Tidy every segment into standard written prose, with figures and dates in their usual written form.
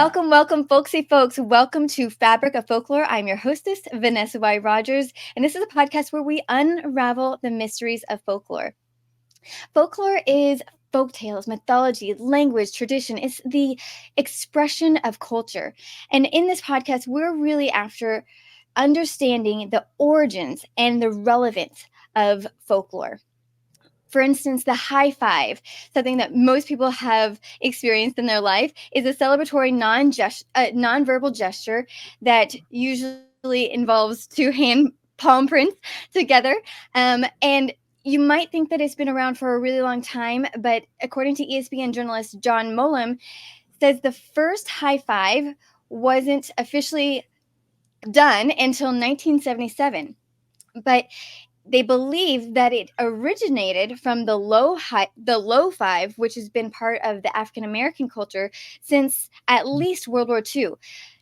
Welcome, folksy folks. Welcome to Fabric of Folklore. I'm your hostess, Vanessa Y. Rogers, and this is a podcast where we unravel the mysteries of folklore. Folklore is folktales, mythology, language, tradition. It's the expression of culture. And in this podcast, we're really after understanding the origins and the relevance of folklore. For instance, the high five, something that most people have experienced in their life, is a celebratory nonverbal gesture that usually involves two hand palm prints together. And you might think that it's been around for a really long time, but according to ESPN journalist John Molam, says the first high five wasn't officially done until 1977. But they believe that it originated from the low five, which has been part of the African American culture since at least World War II.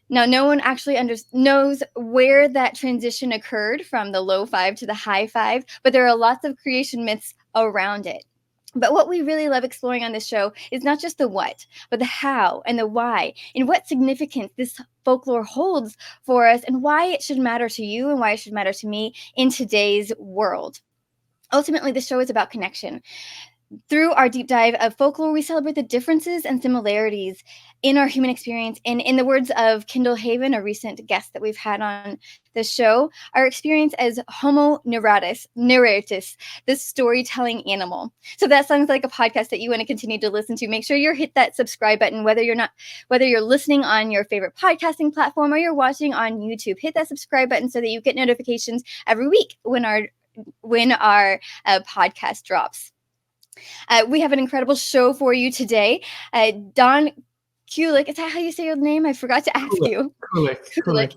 Now, no one actually knows where that transition occurred from the low five to the high five, but there are lots of creation myths around it. But what we really love exploring on this show is not just the what, but the how and the why, and what significance this folklore holds for us, and why it should matter to you and why it should matter to me in today's world. Ultimately, the show is about connection. Through our deep dive of folklore, we celebrate the differences and similarities in our human experience. And in the words of Kendall Haven, a recent guest that we've had on the show, our experience as Homo narratus, the storytelling animal. So that sounds like a podcast that you want to continue to listen to. Make sure you hit that subscribe button, whether you're listening on your favorite podcasting platform or you're watching on YouTube. Hit that subscribe button so that you get notifications every week when our podcast drops. We have an incredible show for you today. Don Kulick, is that how you say your name? I forgot to ask you. Kulick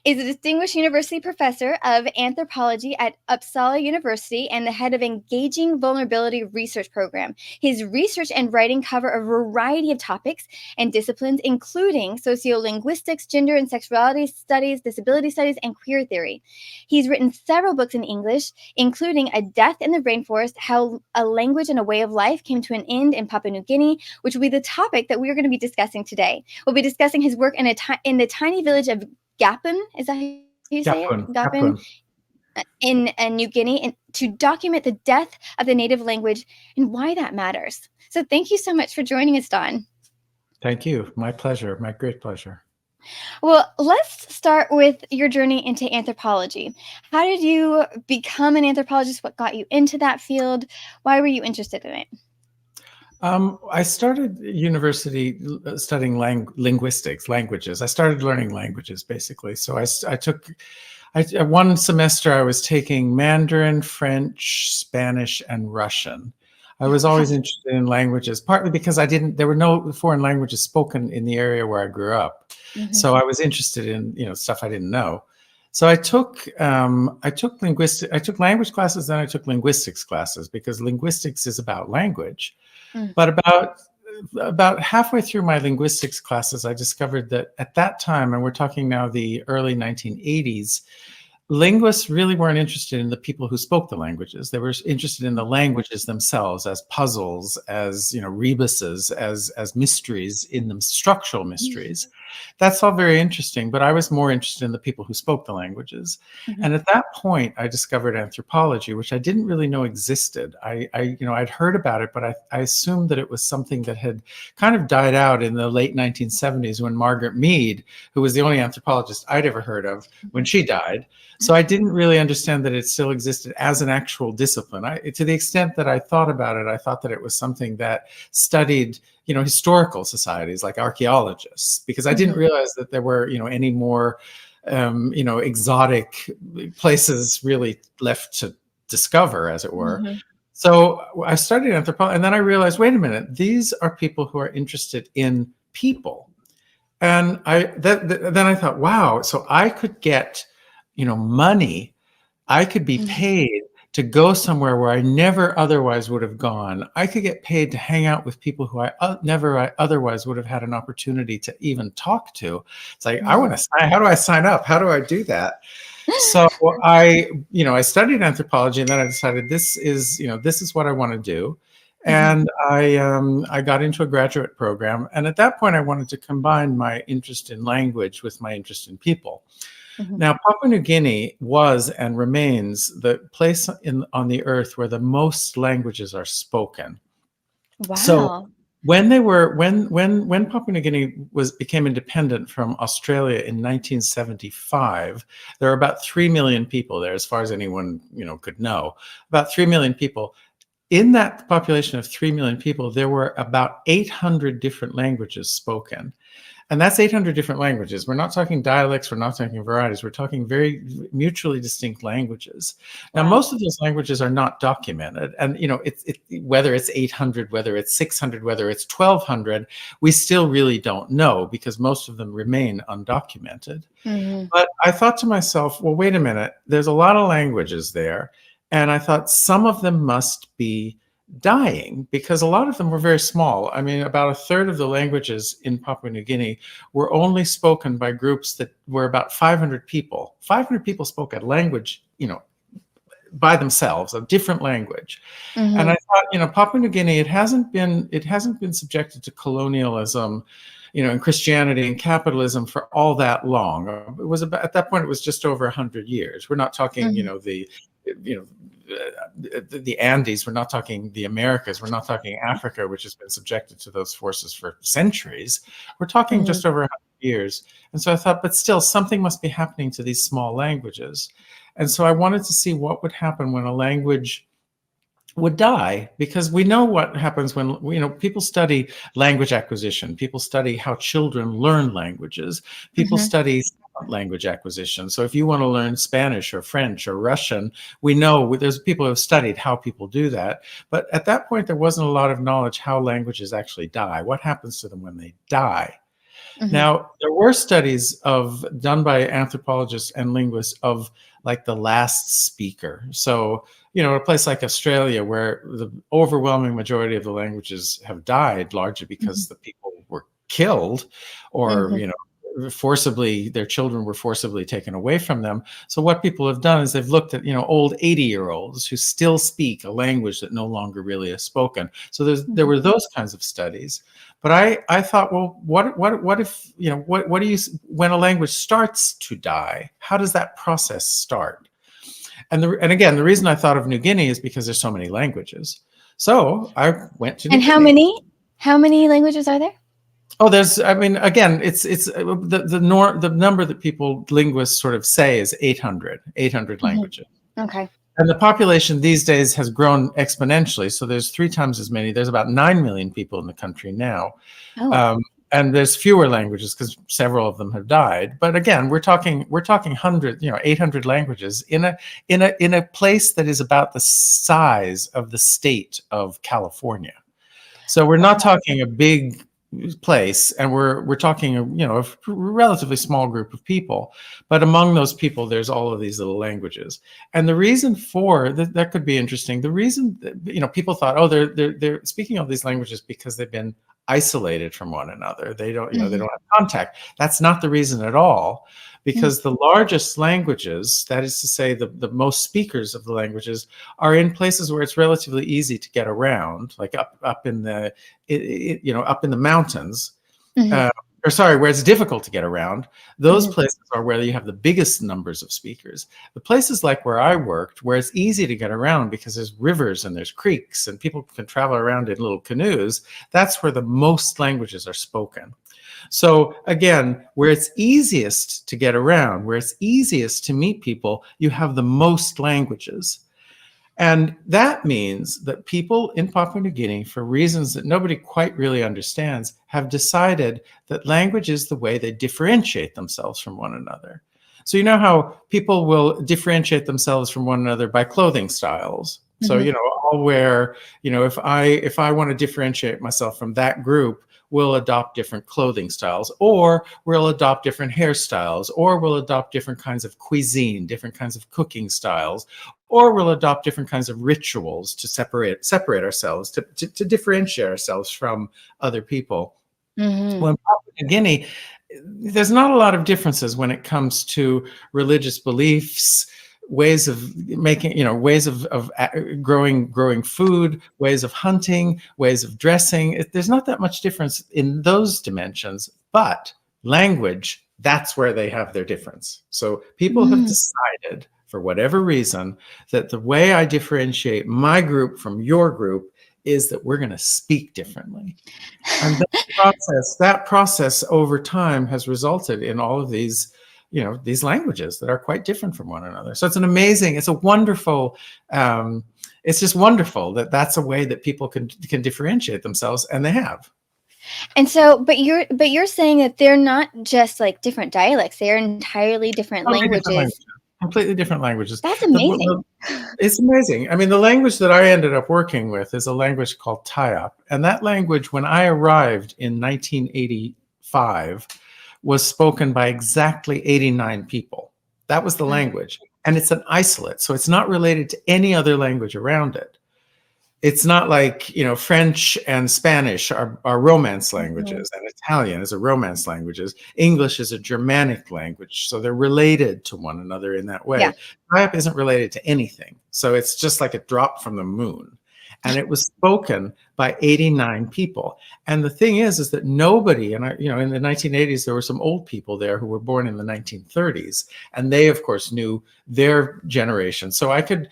Is a distinguished University Professor of Anthropology at Uppsala University and the head of Engaging Vulnerability Research Program. His research and writing cover a variety of topics and disciplines, including sociolinguistics, gender and sexuality studies, disability studies, and queer theory. He's written several books in English, including A Death in the Rainforest, How a Language and a Way of Life Came to an End in Papua New Guinea, which will be the topic that we're going to be discussing today. We'll be discussing his work in the tiny village of Gapun. Is that how you say it? Gapun. In New Guinea, and to document the death of the native language and why that matters. So thank you so much for joining us, Don. Thank you. My pleasure. My great pleasure. Well, let's start with your journey into anthropology. How did you become an anthropologist? What got you into that field? Why were you interested in it? I started university studying languages. I started learning languages, basically. So one semester I was taking Mandarin, French, Spanish, and Russian. I was always interested in languages, partly because there were no foreign languages spoken in the area where I grew up. Mm-hmm. So I was interested in, stuff I didn't know. So I took language classes, then I took linguistics classes, because linguistics is about language. Mm. But about halfway through my linguistics classes, I discovered that at that time, and we're talking now the early 1980s, linguists really weren't interested in the people who spoke the languages. They were interested in the languages themselves as puzzles, as rebuses, as mysteries in them, structural mysteries. That's all very interesting, but I was more interested in the people who spoke the languages. Mm-hmm. And at that point, I discovered anthropology, which I didn't really know existed. I'd heard about it, but I assumed that it was something that had kind of died out in the late 1970s when Margaret Mead, who was the only anthropologist I'd ever heard of, when she died. So I didn't really understand that it still existed as an actual discipline. To the extent that I thought about it, I thought that it was something that studied, historical societies like archaeologists, because I didn't realize that there were, any more, exotic places really left to discover, as it were. Mm-hmm. So I studied anthropology, and then I realized, wait a minute, these are people who are interested in people. And then I thought, wow, so I could get money. I could be paid to go somewhere where I never otherwise would have gone. I could get paid to hang out with people who I never otherwise would have had an opportunity to even talk to. It's like, I want to sign. How do I sign up? How do I do that? So I studied anthropology, and then I decided this is what I want to do. And I got into a graduate program. And at that point, I wanted to combine my interest in language with my interest in people. Now, Papua New Guinea was and remains the place on the earth where the most languages are spoken. Wow. So when Papua New Guinea became independent from Australia in 1975, there were about 3 million people there, as far as anyone could know. About 3 million people. In that population of 3 million people, there were about 800 different languages spoken. And that's 800 different languages. We're not talking dialects. We're not talking varieties. We're talking very mutually distinct languages. Now, most of those languages are not documented. And, whether it's 800, whether it's 600, whether it's 1,200, we still really don't know because most of them remain undocumented. But I thought to myself, well, wait a minute. There's a lot of languages there. And I thought some of them must be dying because a lot of them were very small. I mean, about a third of the languages in Papua New Guinea were only spoken by groups that were about 500 people. 500 people spoke a language, by themselves, a different language. And I thought, Papua New Guinea, it hasn't been subjected to colonialism, and Christianity and capitalism for all that long. It was at that point, it was just over 100 years. We're not talking, the Andes. We're not talking the Americas. We're not talking Africa, which has been subjected to those forces for centuries. We're talking just over 100 years. And so I thought, but still, something must be happening to these small languages. And so I wanted to see what would happen when a language would die, because we know what happens when people study language acquisition. People study how children learn languages. People study language acquisition. So if you want to learn Spanish or French or Russian, we know there's people who have studied how people do that. But at that point, there wasn't a lot of knowledge how languages actually die. What happens to them when they die? Now, there were studies done by anthropologists and linguists of like the last speaker. So, a place like Australia, where the overwhelming majority of the languages have died, largely because the people were killed or, forcibly, their children were forcibly taken away from them. So what people have done is they've looked at, old 80-year-olds who still speak a language that no longer really is spoken. So there were those kinds of studies. But I thought, well, what if, what do you, when a language starts to die, how does that process start? And again, the reason I thought of New Guinea is because there's so many languages. So I went to New Guinea. And how many languages are there? Oh, again, it's the number that linguists sort of say is 800 languages. Okay. And the population these days has grown exponentially. So there's 3 times as many. There's about 9 million people in the country now. And there's fewer languages because several of them have died. But again, we're talking 800 languages in a place that is about the size of the state of California. So we're not talking a big place, and we're talking a relatively small group of people, but among those people there's all of these little languages. And the reason for that could be interesting. The reason people thought, oh, they're speaking all these languages because they've been isolated from one another. They don't they don't have contact. That's not the reason at all, because the largest languages, that is to say the most speakers of the languages, are in places where it's relatively easy to get around, like up in the up in the mountains, where it's difficult to get around. Those places are where you have the biggest numbers of speakers. The places like where I worked, where it's easy to get around because there's rivers and there's creeks and people can travel around in little canoes, that's where the most languages are spoken. So again, where it's easiest to get around, where it's easiest to meet people, you have the most languages. And that means that people in Papua New Guinea, for reasons that nobody quite really understands, have decided that language is the way they differentiate themselves from one another. So you know how people will differentiate themselves from one another by clothing styles. So, I'll wear, if I want to differentiate myself from that group, we'll adopt different clothing styles, or we'll adopt different hairstyles, or we'll adopt different kinds of cuisine, different kinds of cooking styles, or we'll adopt different kinds of rituals to separate ourselves, to differentiate ourselves from other people. Well, in Papua New Guinea, there's not a lot of differences when it comes to religious beliefs, ways of making, ways of growing food, ways of hunting, ways of dressing. There's not that much difference in those dimensions, but language, that's where they have their difference. So people have decided, for whatever reason, that the way I differentiate my group from your group is that we're going to speak differently. And that process over time has resulted in all of these, these languages that are quite different from one another. So it's a wonderful, it's just wonderful that that's a way that people can differentiate themselves, and they have. And so, but you're saying that they're not just like different dialects; they're entirely different languages. Completely different languages. That's amazing. It's amazing. I mean, the language that I ended up working with is a language called Tayap. And that language, when I arrived in 1985, was spoken by exactly 89 people. That was the language. And it's an isolate. So it's not related to any other language around it. It's not like, French and Spanish are Romance languages, and Italian is a Romance languages. English is a Germanic language, so they're related to one another in that way. Tayap isn't related to anything, so it's just like it dropped from the moon. And it was spoken by 89 people. And the thing is that nobody, and in the 1980s, there were some old people there who were born in the 1930s, and they, of course, knew their generation. So I could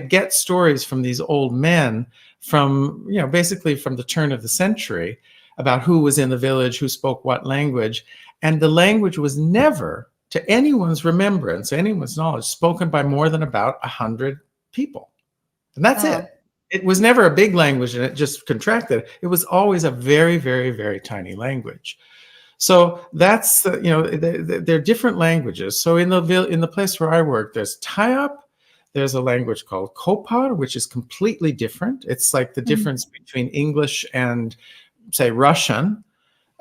get stories from these old men from, basically from the turn of the century about who was in the village, who spoke what language. And the language was never, to anyone's remembrance, anyone's knowledge, spoken by more than about 100 people. And that's it. It was never a big language, and it just contracted. It was always a very, very, very tiny language. So that's they're different languages. So in the place where I work, there's Tayap. There's a language called Kopar, which is completely different. It's like the difference between English and, say, Russian.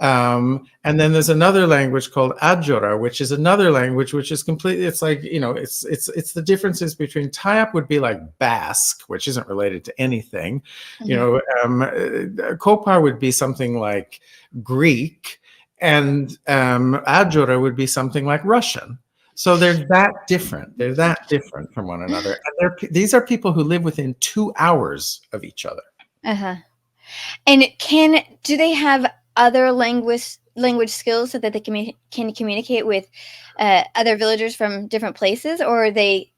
And then there's another language called Adjora, which is another language which is completely, it's like, it's the differences between Tayap would be like Basque, which isn't related to anything. Kopar would be something like Greek, and Adjora would be something like Russian. So they're that different. They're that different from one another. And these are people who live within 2 hours of each other. And do they have other language skills so that they can communicate with other villagers from different places, or are they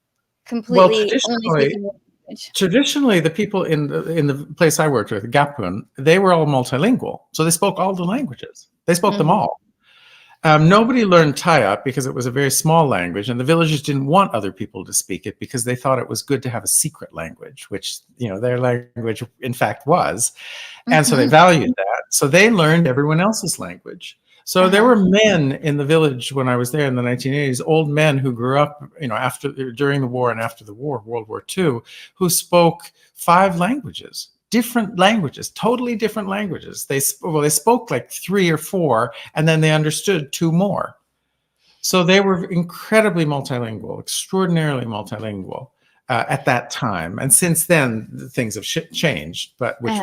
completely only speaking language? Traditionally, the people in the place I worked with, Gapun, they were all multilingual, so they spoke all the languages. They spoke them all. Nobody learned Tayap because it was a very small language, and the villagers didn't want other people to speak it because they thought it was good to have a secret language, which their language in fact was, and so they valued that. So they learned everyone else's language. So there were men in the village when I was there in the 1980s, old men who grew up, during the war and after the war, World War II, who spoke 5 languages. Different languages, totally different languages. They spoke like 3 or 4, and then they understood 2 more. So they were incredibly multilingual, extraordinarily multilingual at that time. And since then, things have changed, but which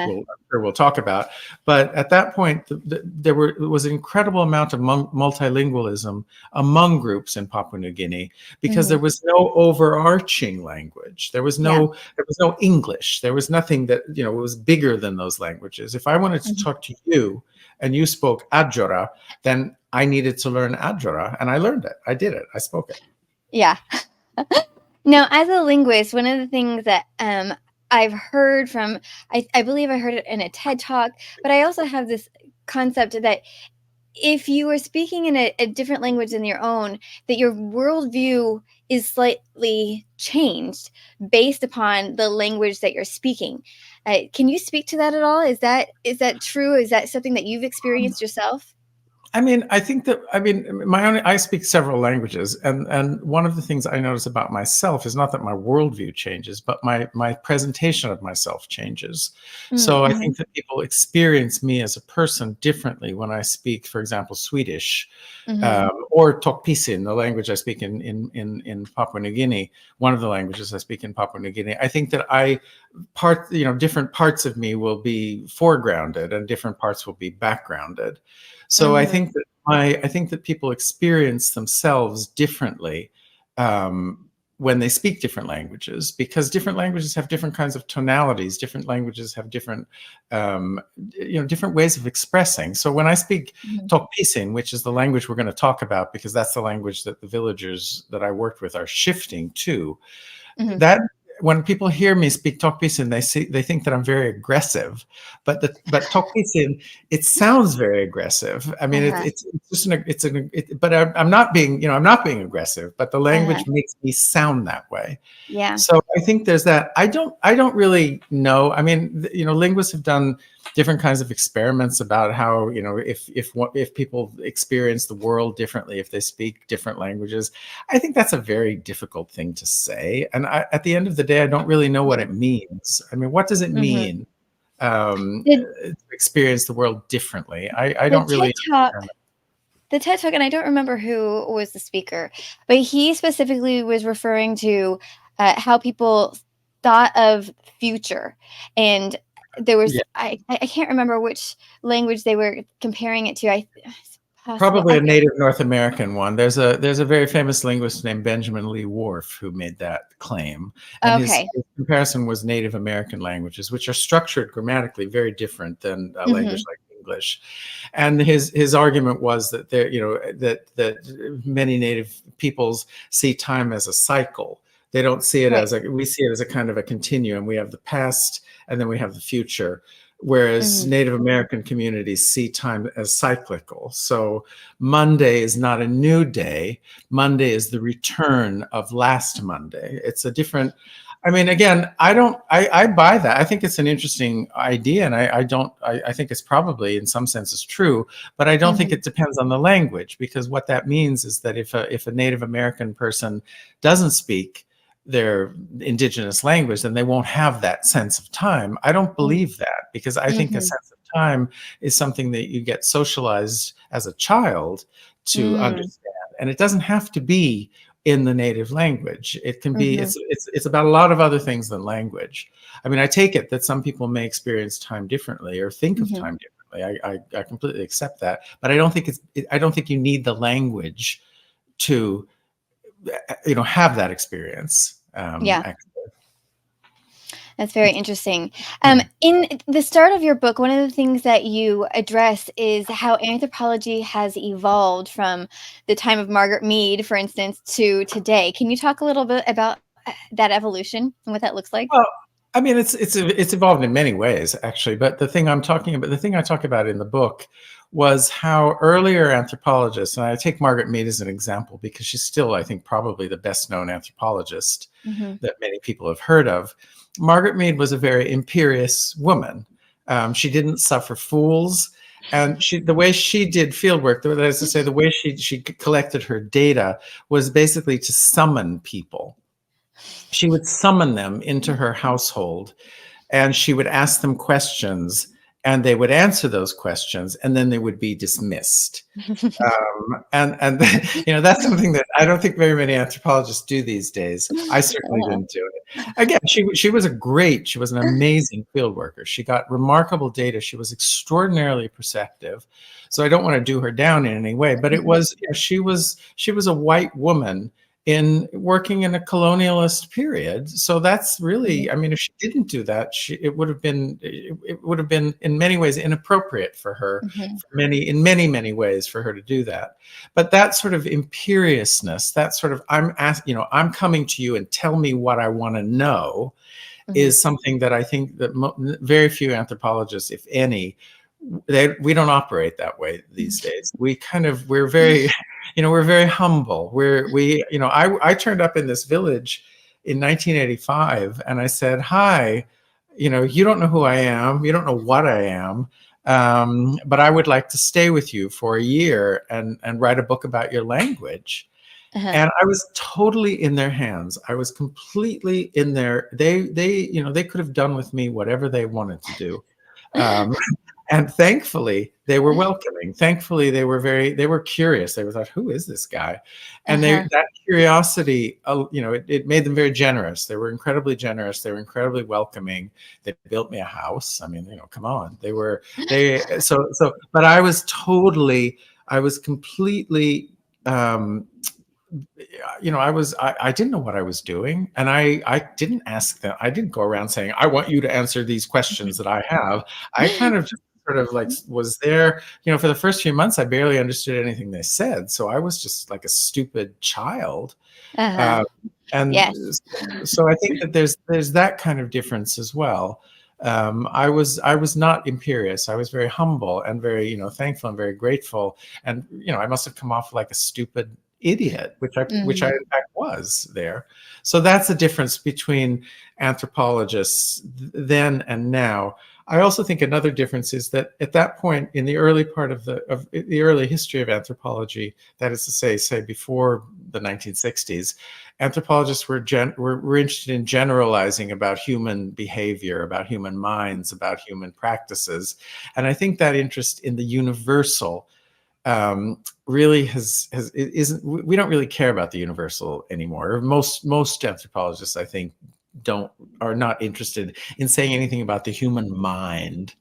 we'll talk about. But at that point, there was an incredible amount of multilingualism among groups in Papua New Guinea because there was no overarching language. There was no English. There was nothing that was bigger than those languages. If I wanted to talk to you and you spoke Adjora, then I needed to learn Adjora, and I learned it. I did it. I spoke it. Yeah. Now, as a linguist, one of the things that I've heard from, I believe I heard it in a TED Talk, but I also have this concept that if you are speaking in a different language than your own, that your worldview is slightly changed based upon the language that you're speaking. Can you speak to that at all? Is that true? Is that something that you've experienced yourself? I mean, I think that, I speak several languages, and one of the things I notice about myself is not that my worldview changes, but my presentation of myself changes. So I think that people experience me as a person differently when I speak, for example, Swedish, or Tokpisin, the language I speak in Papua New Guinea, one of the languages I speak in Papua New Guinea. I think that different parts of me will be foregrounded and different parts will be backgrounded. So I think that people experience themselves differently when they speak different languages, because different languages have different kinds of tonalities. Different languages have different, different ways of expressing. So when I speak Tokpisin, which is the language we're going to talk about, because that's the language that the villagers that I worked with are shifting to, that when people hear me speak Tokpisin, they think that I'm very aggressive, but Tokpisin, it sounds very aggressive. I mean, it's just but I'm not being, I'm not being aggressive, but the language makes me sound that way. Yeah. So I think there's that. I don't really know. I mean, linguists have done different kinds of experiments about how, if people experience the world differently, if they speak different languages. I think that's a very difficult thing to say. And at the end of the day, I don't really know what it means. I mean, what does it mean to experience the world differently? I don't really understand. The TED Talk, and I don't remember who was the speaker, but he specifically was referring to how people thought of future. And there was, I can't remember which language they were comparing it to. Probably a native North American one. There's a very famous linguist named Benjamin Lee Whorf who made that claim. And his comparison was Native American languages, which are structured grammatically very different than a language like English. And his argument was that that many native peoples see time as a cycle. They don't see it as we see it as a kind of a continuum. We have the past and then we have the future. Whereas Native American communities see time as cyclical. So Monday is not a new day. Monday is the return of last Monday. It's a different, I mean, again, I buy that. I think it's an interesting idea. And I think it's probably in some senses true, but I don't think it depends on the language, because what that means is that if a Native American person doesn't speak their indigenous language, then they won't have that sense of time. I don't believe that, because I think a sense of time is something that you get socialized as a child to understand. And it doesn't have to be in the native language. It can be, it's about a lot of other things than language. I mean, I take it that some people may experience time differently or think of time differently. I completely accept that, but I don't think you need the language to, have that experience. That's very interesting. In the start of your book, one of the things that you address is how anthropology has evolved from the time of Margaret Mead, for instance, to today. Can you talk a little bit about that evolution and what that looks like? Well, I mean, it's evolved in many ways, actually. But the thing I talk about in the book was how earlier anthropologists, and I take Margaret Mead as an example because she's still, I think, probably the best known anthropologist that many people have heard of. Margaret Mead was a very imperious woman. She didn't suffer fools. And the way she did fieldwork, that is to say, the way she collected her data was basically to summon people. She would summon them into her household, and she would ask them questions, and they would answer those questions, and then they would be dismissed. And that's something that I don't think very many anthropologists do these days. I certainly didn't do it. Again, she was an amazing field worker. She got remarkable data. She was extraordinarily perceptive. So I don't want to do her down in any way, but it was, she was a white woman working in a colonialist period. So that's really, I mean, if she didn't do that, it would have been in many ways inappropriate for her, in many ways for her to do that. But that sort of imperiousness, that sort of, I'm coming to you and tell me what I want to know, is something that I think that very few anthropologists, if any, we don't operate that way these days. We're very, we're very humble. I turned up in this village in 1985 and I said, hi, you don't know who I am. You don't know what I am. But I would like to stay with you for a year and write a book about your language. And I was totally in their hands. I was completely in there. They could have done with me whatever they wanted to do. And thankfully, they were welcoming. Thankfully, they were curious. They thought, who is this guy? And that curiosity, it made them very generous. They were incredibly generous. They were incredibly welcoming. They built me a house. I mean, come on. But I was completely I didn't know what I was doing, and I didn't ask them. I didn't go around saying, I want you to answer these questions that I have. I kind of just sort of like was there, for the first few months, I barely understood anything they said. So I was just like a stupid child. Uh-huh. Uh, and Yes. so I think that there's that kind of difference as well. I was not imperious. I was very humble and very, thankful and very grateful. And I must have come off like a stupid idiot, which I in fact was there. So that's the difference between anthropologists then and now. I also think another difference is that at that point in the early part of the early history of anthropology, that is to say before the 1960s, anthropologists were interested in generalizing about human behavior, about human minds, about human practices, and I think that interest in the universal really isn't. We don't really care about the universal anymore. Most anthropologists, I think, are not interested in saying anything about the human mind.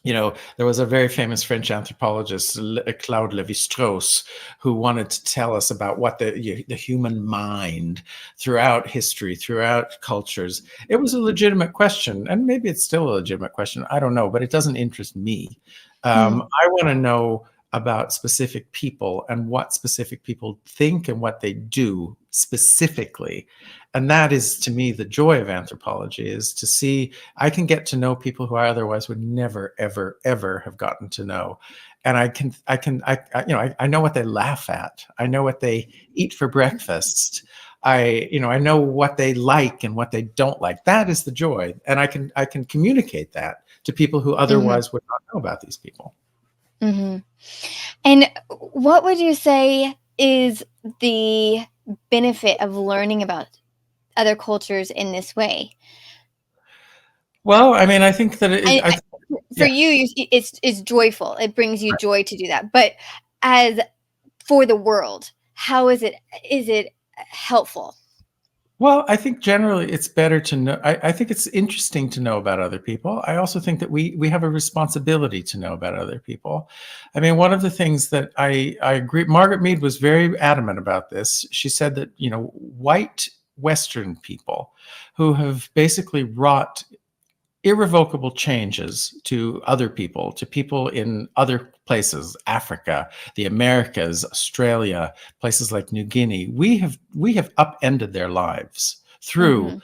There was a very famous French anthropologist, Claude Lévi-Strauss, who wanted to tell us about what the human mind throughout history, throughout cultures. It was a legitimate question, and maybe it's still a legitimate question. I don't know, but it doesn't interest me. I want to know about specific people and what specific people think and what they do specifically. And that is, to me, the joy of anthropology, is to see I can get to know people who I otherwise would never, ever, ever have gotten to know. And I know what they laugh at. I know what they eat for breakfast. I know what they like and what they don't like. That is the joy. And I can communicate that to people who otherwise would not know about these people. And what would you say is the benefit of learning about other cultures in this way? Well, I mean, I think that for you, it's joyful. It brings you joy to do that. But as for the world, how is it helpful? Well, I think generally it's better to know. I think it's interesting to know about other people. I also think that we have a responsibility to know about other people. I mean, one of the things that I agree, Margaret Mead was very adamant about this. She said that, white Western people who have basically wrought irrevocable changes to other people, to people in other places, Africa, the Americas, Australia, places like New Guinea. We have upended their lives through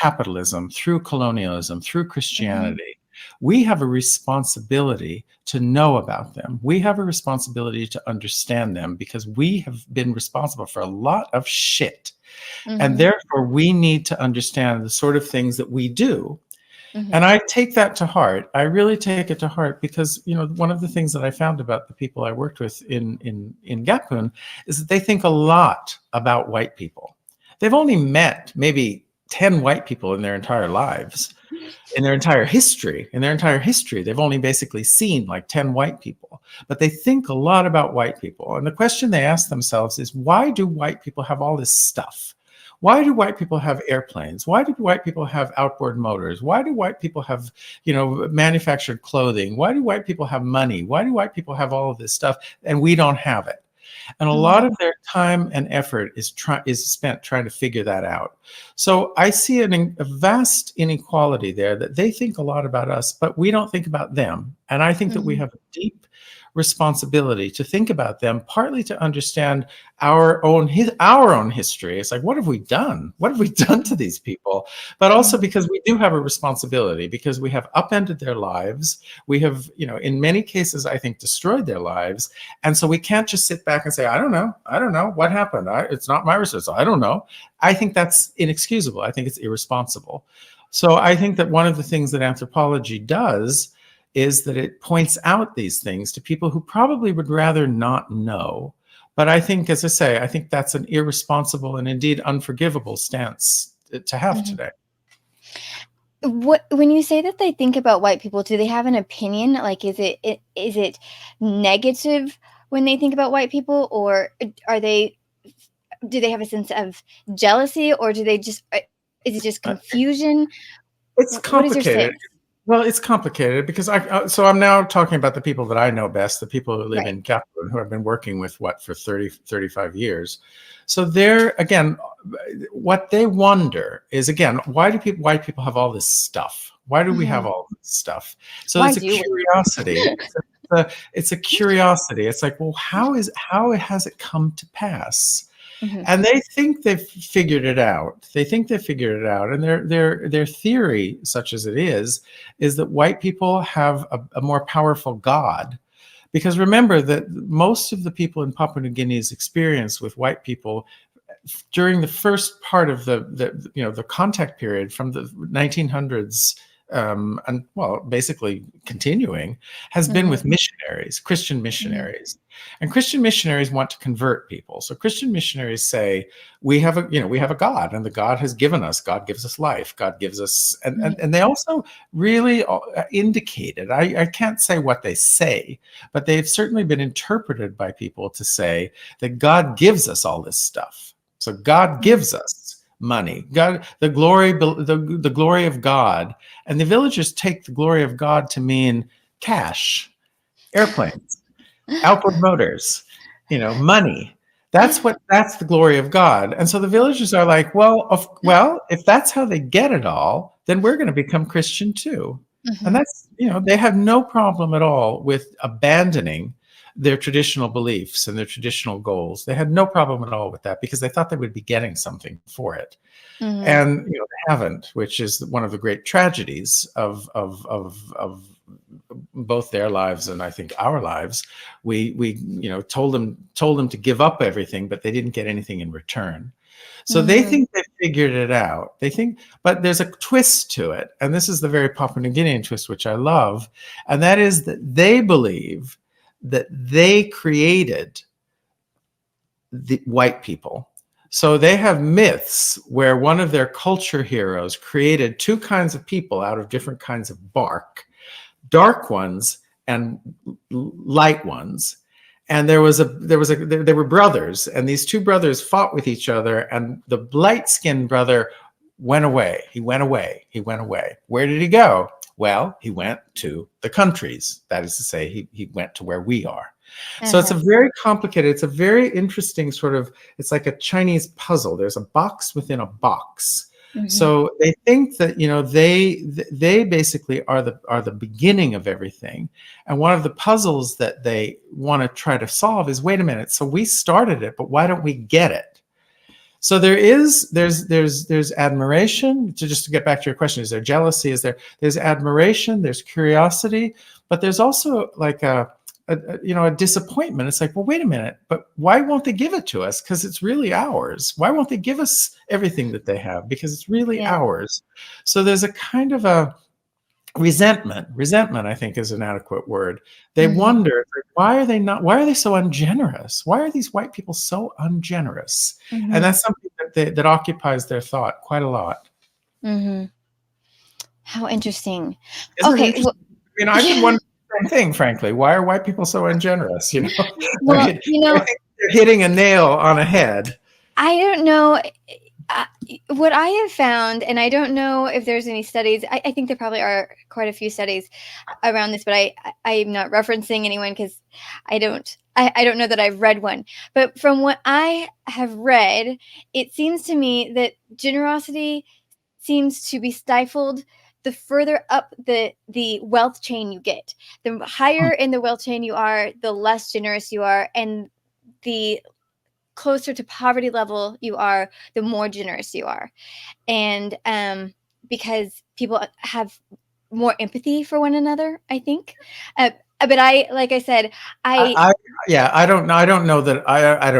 capitalism, through colonialism, through Christianity. We have a responsibility to know about them. We have a responsibility to understand them, because we have been responsible for a lot of shit. And therefore, we need to understand the sort of things that we do. And I take that to heart. I really take it to heart, because, one of the things that I found about the people I worked with in Gapun is that they think a lot about white people. They've only met maybe 10 white people in their entire lives, in their entire history. In their entire history, they've only basically seen like 10 white people. But they think a lot about white people. And the question they ask themselves is, why do white people have all this stuff? Why do white people have airplanes? Why do white people have outboard motors? Why do white people have, manufactured clothing? Why do white people have money? Why do white people have all of this stuff and we don't have it? And a lot of their time and effort is spent trying to figure that out. So I see a vast inequality there, that they think a lot about us, but we don't think about them. And I think that we have a deep responsibility to think about them, partly to understand our own history. It's like, what have we done? What have we done to these people? But also because we do have a responsibility, because we have upended their lives. We have, in many cases, I think, destroyed their lives. And so we can't just sit back and say, I don't know what happened. It's not my research. I don't know. I think that's inexcusable. I think it's irresponsible. So I think that one of the things that anthropology does is that it points out these things to people who probably would rather not know. But I think, as I say, I think that's an irresponsible and indeed unforgivable stance to have today. When you say that they think about white people, do they have an opinion? Like, is it negative when they think about white people, or do they have a sense of jealousy, or is it just confusion? It's What is your complicated. sense? Well, it's complicated because so I'm now talking about the people that I know best, the people who live Right. in Gapun, who I've been working with, for 35 years. So they're, again, what they wonder is, again, why do white people have all this stuff? Why do we have all this stuff? So Why it's a do we? curiosity. It's a curiosity. It's like, well, how has it come to pass? And they think they've figured it out. And their theory, such as it is that white people have a more powerful God. Because remember that most of the people in Papua New Guinea's experience with white people during the first part of the contact period from the 1900s, and well, basically continuing, has been with missionaries, Christian missionaries. And Christian missionaries want to convert people. So Christian missionaries say, we have a God, and the God has given us. God gives us life. God gives us, and they also really indicated. I can't say what they say, but they've certainly been interpreted by people to say that God gives us all this stuff. So God gives us money. God, the glory of God, and the villagers take the glory of God to mean cash, airplanes, outboard motors, money. That's the glory of God. And so the villagers are like, well, if that's how they get it all, then we're going to become Christian too. And that's, they have no problem at all with abandoning their traditional beliefs and their traditional goals. They had no problem at all with that because they thought they would be getting something for it. And they haven't, which is one of the great tragedies of both their lives and I think our lives. We told them to give up everything, but they didn't get anything in return. So they think they figured it out. But there's a twist to it, and this is the very Papua New Guinean twist, which I love, and that is that they believe that they created the white people. So they have myths where one of their culture heroes created two kinds of people out of different kinds of bark, dark ones and light ones. And they were brothers, and these two brothers fought with each other, and the light-skinned brother went away. He went away. Where did he go? Well, he went to the countries. That is to say, he went to where we are. So it's a very complicated, it's a very interesting it's like a Chinese puzzle. There's a box within a box. So they think that, they basically are the beginning of everything. And one of the puzzles that they want to try to solve is, wait a minute, so we started it, but why don't we get it? So there's admiration. Just to get back to your question, is there jealousy? There's admiration, there's curiosity, but there's also like a disappointment. It's like, well, wait a minute, but why won't they give it to us? Because it's really ours. Why won't they give us everything that they have? Because it's really ours. So there's a kind of a resentment, I think, is an adequate word. They wonder, why are they so ungenerous? Why are these white people so ungenerous? And that's something that occupies their thought quite a lot. How interesting. Isn't it interesting? I could wonder the same thing, frankly. Why are white people so ungenerous? Well, I think they're hitting a nail on a head. I don't know. What I have found, and I don't know if there's any studies, I think there probably are quite a few studies around this, but I'm not referencing anyone because I don't know that I've read one. But from what I have read, it seems to me that generosity seems to be stifled the further up the wealth chain you get. The higher in the wealth chain you are, the less generous you are, and the closer to poverty level you are, the more generous you are. And because people have more empathy for one another, I think. But like I said, I don't know that I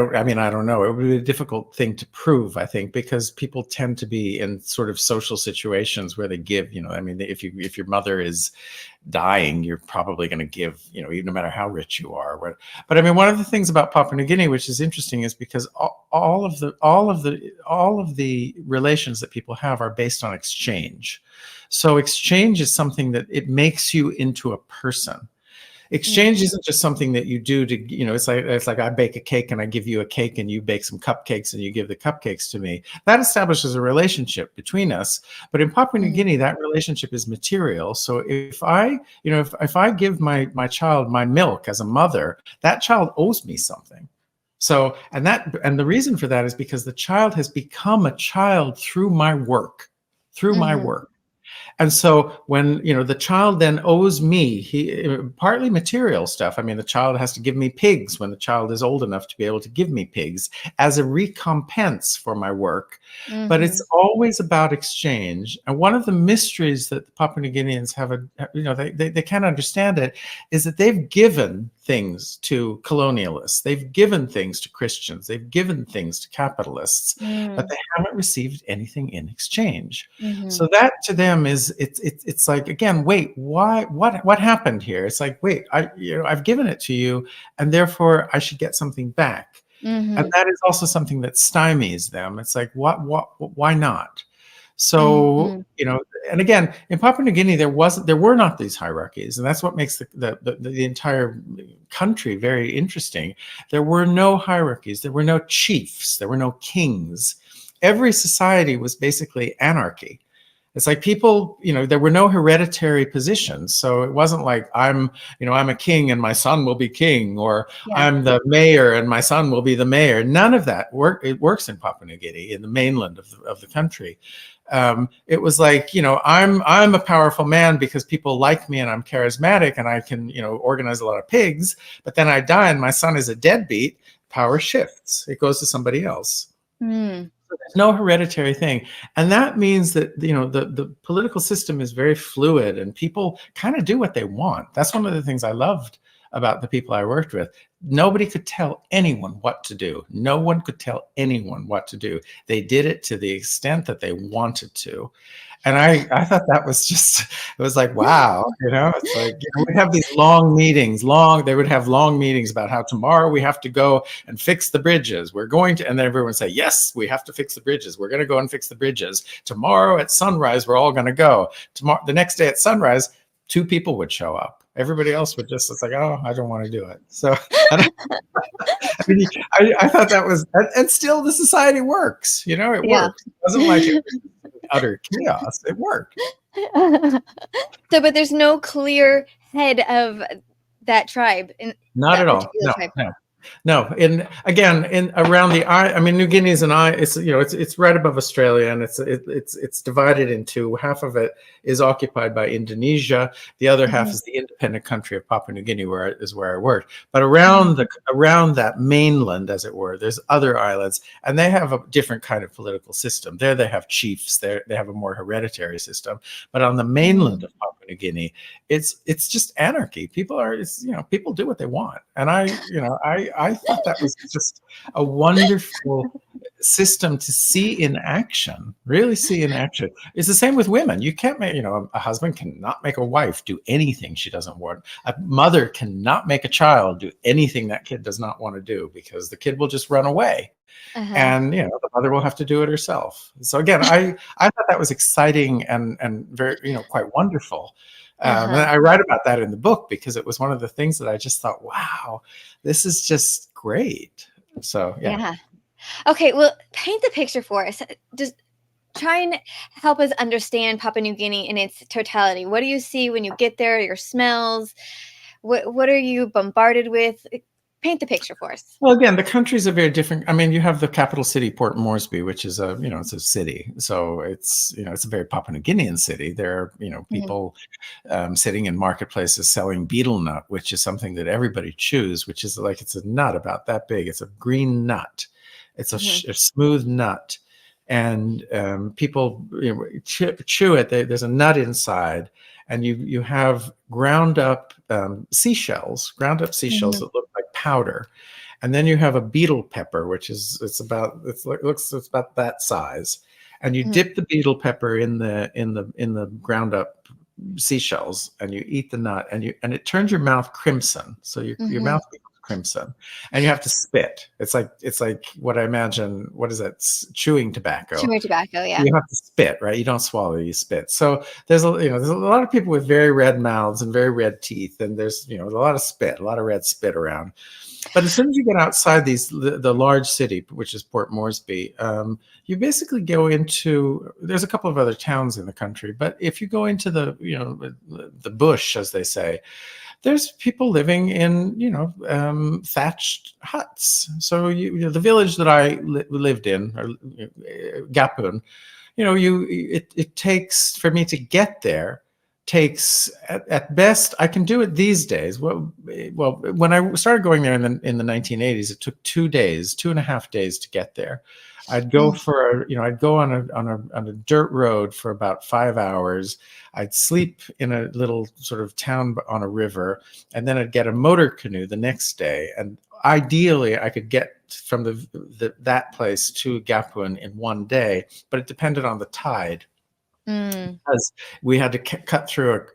don't know. It would be a difficult thing to prove, I think, because people tend to be in sort of social situations where they give, if your mother is dying, you're probably going to give, no matter how rich you are. But one of the things about Papua New Guinea, which is interesting, is because all of the relations that people have are based on exchange. So exchange is something that it makes you into a person. Exchange isn't just something that you do to, it's like I bake a cake and I give you a cake and you bake some cupcakes and you give the cupcakes to me. That establishes a relationship between us. But in Papua New Guinea, that relationship is material. So if I give my child my milk as a mother, that child owes me something. So, and the reason for that is because the child has become a child through my work. And so when, the child then owes me, partly material stuff. I mean, the child has to give me pigs when the child is old enough to be able to give me pigs as a recompense for my work. But it's always about exchange. And one of the mysteries that the Papua New Guineans have, they can't understand it, is that they've given things to colonialists. They've given things to Christians. They've given things to capitalists, but they haven't received anything in exchange. So that to them is, it's like, again, wait, what happened here? It's like, wait, I've given it to you, and therefore I should get something back. And that is also something that stymies them. It's like, why not? So, and again, in Papua New Guinea, there were not these hierarchies, and that's what makes the entire country very interesting. There were no hierarchies. There were no chiefs. There were no kings. Every society was basically anarchy. It's like people, there were no hereditary positions. So it wasn't like I'm a king and my son will be king, or I'm the mayor and my son will be the mayor. None of that it works in Papua New Guinea, in the mainland of the country. It was like, I'm a powerful man because people like me and I'm charismatic and I can, organize a lot of pigs, but then I die and my son is a deadbeat. Power shifts. It goes to somebody else. There's no hereditary thing. And that means that, the political system is very fluid and people kind of do what they want. That's one of the things I loved about the people I worked with. Nobody could tell anyone what to do. No one could tell anyone what to do. They did it to the extent that they wanted to. And I thought that was just, it was like, wow, it's like, we'd have these long meetings, they would have long meetings about how tomorrow we have to go and fix the bridges. We're going to, and then everyone would say, yes, we have to fix the bridges. We're going to go and fix the bridges. Tomorrow at sunrise, we're all going to go. The next day at sunrise, 2 people would show up. Everybody else would just, it's like, oh, I don't want to do it. So I thought that was, and still the society works, it works. It wasn't like it was utter chaos. It worked. So, but there's no clear head of that tribe. Not at all. No. And again, around New Guinea is it's right above Australia, and it's divided into, half of it is occupied by Indonesia, the other half is the independent country of Papua New Guinea, where I worked. But around that mainland, as it were, there's other islands, and they have a different kind of political system. There they have chiefs. They have a more hereditary system. But on the mainland of Papua New Guinea, it's just anarchy. People do what they want, and I thought that was just a wonderful system to see in action, really see in action. It's the same with women. You can't make, a husband cannot make a wife do anything she doesn't want. A mother cannot make a child do anything that kid does not want to do, because the kid will just run away. And, the mother will have to do it herself. So again, I thought that was exciting and very, quite wonderful. And I write about that in the book because it was one of the things that I just thought, wow, this is just great. So, yeah. Okay, well, paint the picture for us. Just try and help us understand Papua New Guinea in its totality. What do you see when you get there? Your smells? What are you bombarded with? Paint the picture for us. Well, again, the countries are very different. I mean, you have the capital city, Port Moresby, which is it's a city. So it's a very Papua New Guinean city. There are, people sitting in marketplaces selling betel nut, which is something that everybody chews, which is like, it's a nut about that big. It's a green nut. It's a smooth nut. And people chew it. There's a nut inside. And you have ground up seashells that look like powder, and then you have a beetle pepper, which is it's about that size, and you dip the beetle pepper in the ground up seashells, and you eat the nut, and it turns your mouth crimson, so your mouth becomes crimson, and you have to spit. It's like what I imagine. What is that? Chewing tobacco. Chewing tobacco, yeah. You have to spit, right? You don't swallow, you spit. So there's a lot of people with very red mouths and very red teeth, and there's a lot of spit, a lot of red spit around. But as soon as you get outside the large city, which is Port Moresby, you basically go into, there's a couple of other towns in the country, but if you go into the bush, as they say, there's people living in thatched huts. So the village that I lived in, or Gapun, it takes, for me to get there, takes at best, I can do it these days. Well, when I started going there in the 1980s, it took 2 days, 2.5 days to get there. I'd go I'd go on a dirt road for about 5 hours. I'd sleep in a little sort of town on a river, and then I'd get a motor canoe the next day. And ideally, I could get from that place to Gapun in 1 day, but it depended on the tide. Because we had to cut through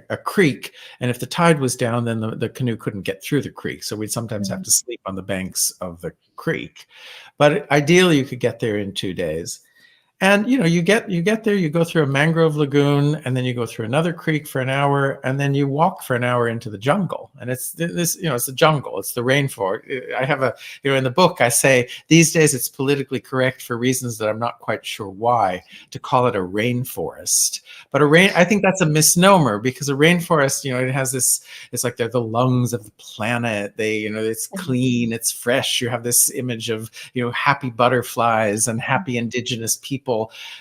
a creek, and if the tide was down, then the canoe couldn't get through the creek. So we'd sometimes have to sleep on the banks of the creek. But ideally, you could get there in 2 days. And you get there, you go through a mangrove lagoon, and then you go through another creek for an hour, and then you walk for an hour into the jungle. And it's this, it's the jungle, it's the rainforest. I have in the book, I say these days it's politically correct, for reasons that I'm not quite sure why, to call it a rainforest. But I think that's a misnomer, because a rainforest, it has this, it's like they're the lungs of the planet. It's clean, it's fresh. You have this image of, happy butterflies and happy indigenous people.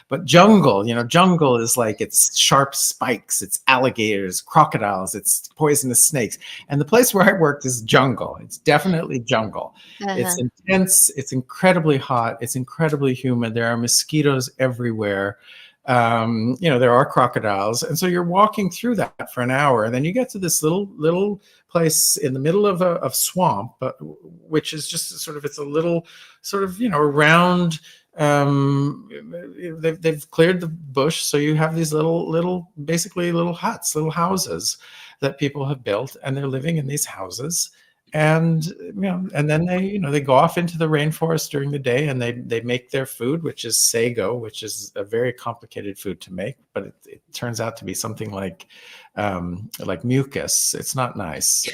But jungle is like, it's sharp spikes, it's alligators, crocodiles, it's poisonous snakes. And the place where I worked is jungle. It's definitely jungle. It's intense, it's incredibly hot, it's incredibly humid. There are mosquitoes everywhere. There are crocodiles. And so you're walking through that for an hour, and then you get to this little place in the middle of a swamp, which is just sort of, it's a little sort of, round, they've cleared the bush, so you have these basically little huts, little houses that people have built, and they're living in these houses. And and then they go off into the rainforest during the day, and they make their food, which is sago, which is a very complicated food to make, but it turns out to be something like mucus. It's not nice.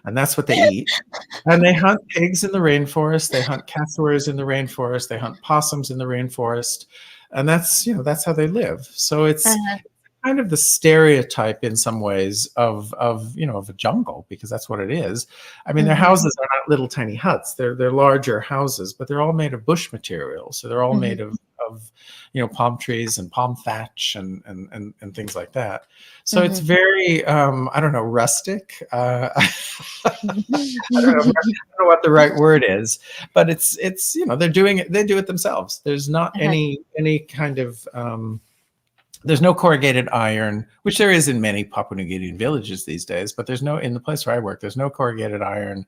And that's what they eat. And they hunt pigs in the rainforest. They hunt cassowaries in the rainforest. They hunt possums in the rainforest. And that's how they live. So it's kind of the stereotype in some ways of a jungle, because that's what it is. I mean, their houses are not little tiny huts. They're larger houses, but they're all made of bush material. So they're all made of palm trees and palm thatch and things like that. So it's very rustic. I don't know what the right word is, but it's they do it themselves. There's not any kind of there's no corrugated iron, which there is in many Papua New Guinean villages these days, but there's no, in the place where I work, there's no corrugated iron.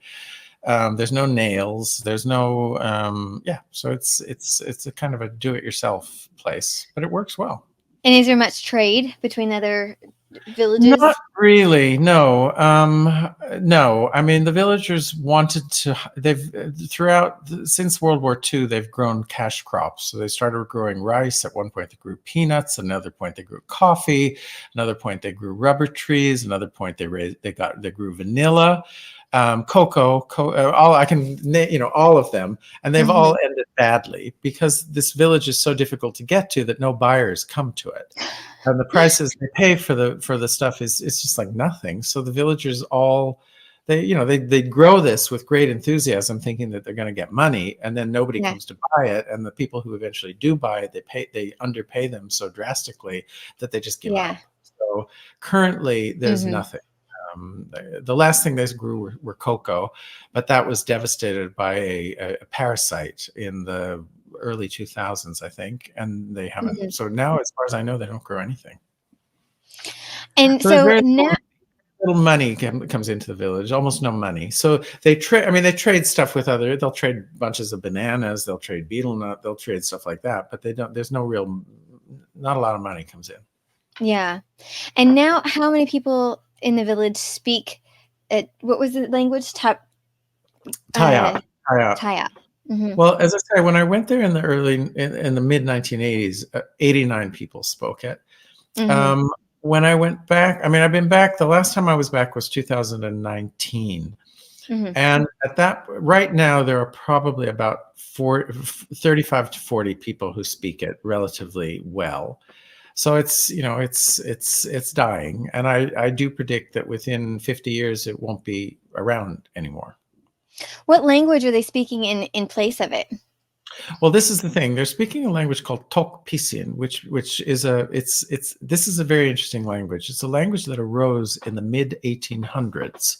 There's no nails. There's no, so it's a kind of a do-it-yourself place, but it works well. And is there much trade between other villages? Not really, no. No, I mean, the villagers wanted to, since World War II, they've grown cash crops. So they started growing rice. At one point they grew peanuts. Another point they grew coffee. Another point they grew rubber trees. Another point they grew vanilla. Cocoa, all I can, all of them, and they've all ended badly, because this village is so difficult to get to that no buyers come to it, and the prices they pay for the stuff is just like nothing. So the villagers all, they grow this with great enthusiasm, thinking that they're going to get money, and then nobody comes to buy it, and the people who eventually do buy it, they underpay them so drastically that they just give up. So currently, there's nothing. The last thing they grew were cocoa, but that was devastated by a parasite in the early 2000s, I think, and they haven't. So now, as far as I know, they don't grow anything. And so now, little money comes into the village, almost no money. So they trade. I mean, they trade stuff with they'll trade bunches of bananas, they'll trade betel nut, they'll trade stuff like that, but they don't. There's not a lot of money comes in. Yeah. And now, how many people in the village speak what was the language? Taya. Taya. Taya. Mm-hmm. Well, as I say, when I went there in the mid 1980s, 89 people spoke it. Mm-hmm. When I went back, I mean, I've been back. The last time I was back was 2019. Mm-hmm. And at that, right now, there are probably about 35 to 40 people who speak it relatively well. So it's, it's dying. And I do predict that within 50 years, it won't be around anymore. What language are they speaking in place of it? Well, this is the thing. They're speaking a language called Tok Pisin, which is this is a very interesting language. It's a language that arose in the mid 1800s.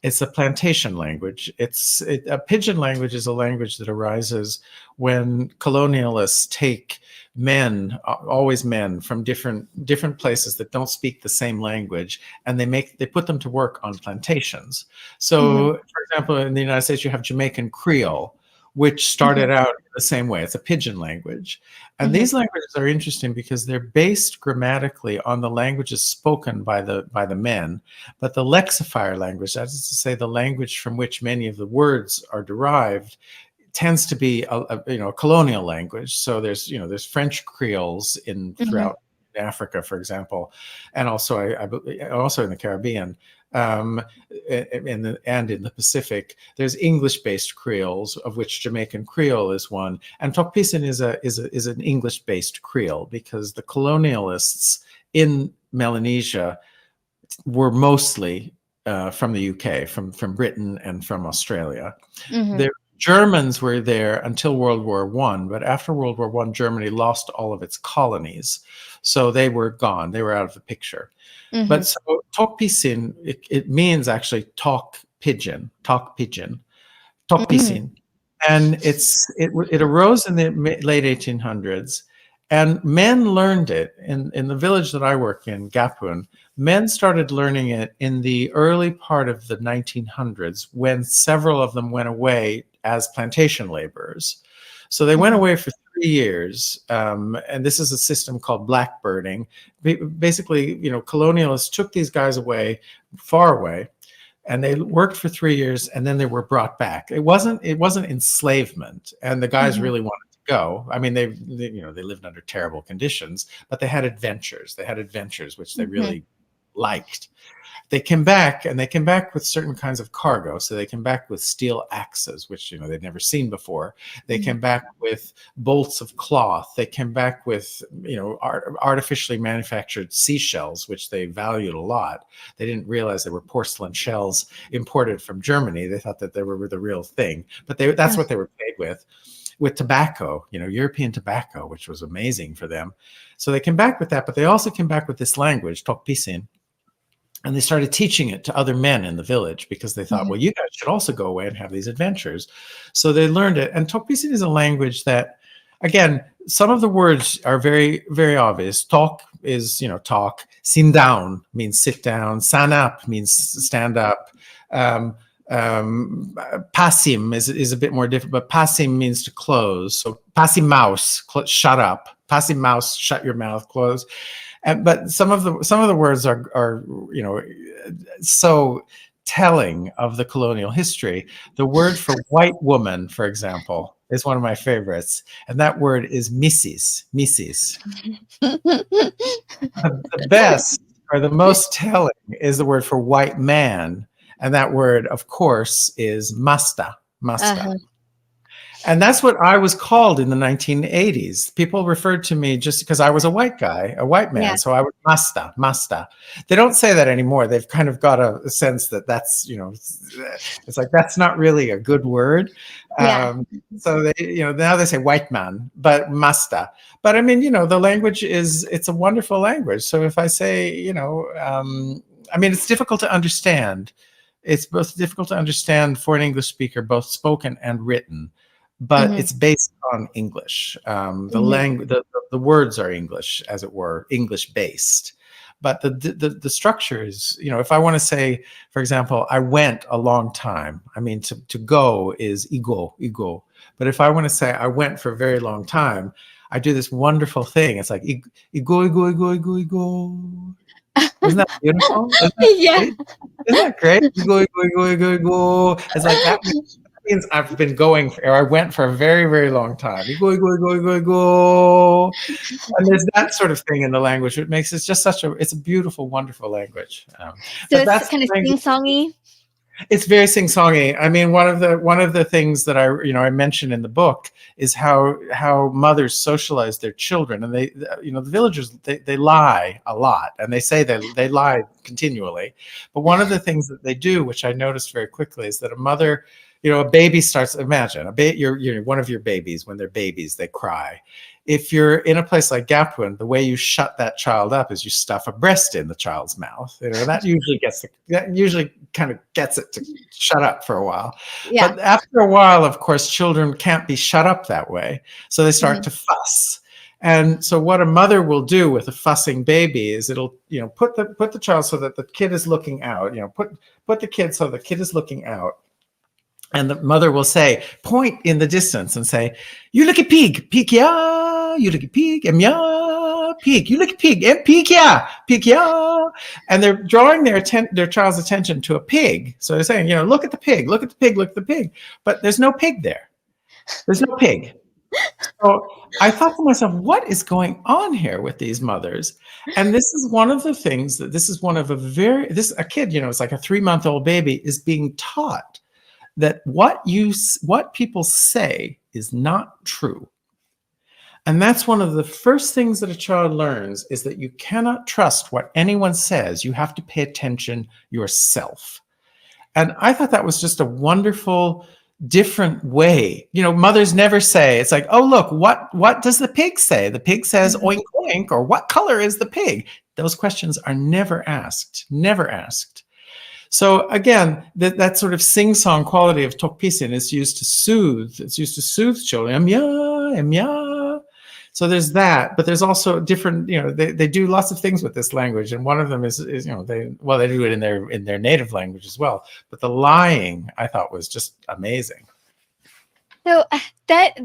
It's a plantation language. A pidgin language is a language that arises when colonialists take men, always men from different places that don't speak the same language, and they put them to work on plantations. So, Mm-hmm. for example, in the United States, you have Jamaican Creole, which started out the same way. It's a pidgin language. And these languages are interesting because they're based grammatically on the languages spoken by the men, but the lexifier language, that is to say the language from which many of the words are derived, tends to be a colonial language. So there's French Creoles throughout Africa, for example, and also also in the Caribbean. And in the Pacific, there's English-based Creoles, of which Jamaican Creole is one, and Tokpisin is an English-based Creole because the colonialists in Melanesia were mostly from the UK, from Britain and from Australia. The Germans were there until World War I, but after World War I, Germany lost all of its colonies, so they were gone. They were out of the picture. But so Tok Pisin, it means actually talk pidgin, talk Pisin. And it arose in the late 1800s, and men learned it in the village that I work in, Gapun. Men started learning it in the early part of the 1900s when several of them went away as plantation laborers. So they went away for 3 years, and this is a system called blackbirding. Basically, colonialists took these guys away, far away, and they worked for 3 years, and then they were brought back. It wasn't enslavement, and the guys really wanted to go. I mean, they lived under terrible conditions, but they had adventures. They had adventures which they really liked. They came back, and they came back with certain kinds of cargo. So they came back with steel axes, which they'd never seen before. They came back with bolts of cloth. They came back with artificially manufactured seashells, which they valued a lot. They didn't realize they were porcelain shells imported from Germany. They thought that they were the real thing, but that's what they were paid with tobacco, European tobacco, which was amazing for them. So they came back with that, but they also came back with this language, Tokpisin. And they started teaching it to other men in the village because they thought, well, you guys should also go away and have these adventures. So they learned it. And Tokpisin is a language that, again, some of the words are very, very obvious. Tok is, talk. Sin down means sit down. San up means stand up. Passim is a bit more different, but passim means to close. So passim mouse, shut up. Passim mouse, shut your mouth, close. But some of the words are so telling of the colonial history. The word for white woman, for example, is one of my favorites, and that word is Mrs. The best or the most telling is the word for white man, and that word, of course, is Masta. And that's what I was called in the 1980s. People referred to me just because I was a white guy, a white man. Yeah. So I was Masta. They don't say that anymore. They've kind of got a sense that that's, it's like, that's not really a good word. Yeah. So they, now they say white man, but Masta. But I mean, the language it's a wonderful language. So if I say, I mean, it's difficult to understand. It's both difficult to understand for an English speaker, both spoken and written. But it's based on English. The words are English, as it were, English based. But the structure is, if I want to say, for example, I went a long time. I mean, to go is igo. But if I want to say I went for a very long time, I do this wonderful thing. It's like igo. Isn't that beautiful? Isn't that Yeah. great? Isn't that great? Go. It's like that means I've been going, or I went for a very, very long time. You go. And there's that sort of thing in the language, which makes it just it's a beautiful, wonderful language. So But it's that's kind of the language. sing-songy. It's very sing-songy. I mean, one of the things that I mentioned in the book is how mothers socialize their children, and the villagers they lie a lot, and they say they lie continually. But one of the things that they do, which I noticed very quickly, is that a mother, a baby starts. Imagine you're one of your babies when they're babies, they cry. If you're in a place like Gapun, the way you shut that child up is you stuff a breast in the child's mouth. That usually kind of gets it to shut up for a while. Yeah. But after a while, of course, children can't be shut up that way, so they start to fuss. And so what a mother will do with a fussing baby is it'll put the child so that the kid is looking out. Put the kid so the kid is looking out. And the mother will say, point in the distance and say, "You look at pig, ya. You look at pig, ya, pig. You look at pig, ya. And they're drawing their child's attention to a pig. So they're saying, look at the pig, look at the pig, look at the pig. But there's no pig there. There's no pig. So I thought to myself, what is going on here with these mothers? And this is one of the things a kid, it's like a 3-month-old baby is being taught that what people say is not true. And that's one of the first things that a child learns, is that you cannot trust what anyone says. You have to pay attention yourself. And I thought that was just a wonderful, different way. Mothers never say, it's like, oh, look, what does the pig say? The pig says oink, oink, or what color is the pig? Those questions are never asked. So again, that sort of sing-song quality of tokpisin is used to soothe. It's used to soothe children. Emya. So there's that, but there's also different. They do lots of things with this language, and one of them is they do it in their native language as well. But the lying, I thought, was just amazing. So that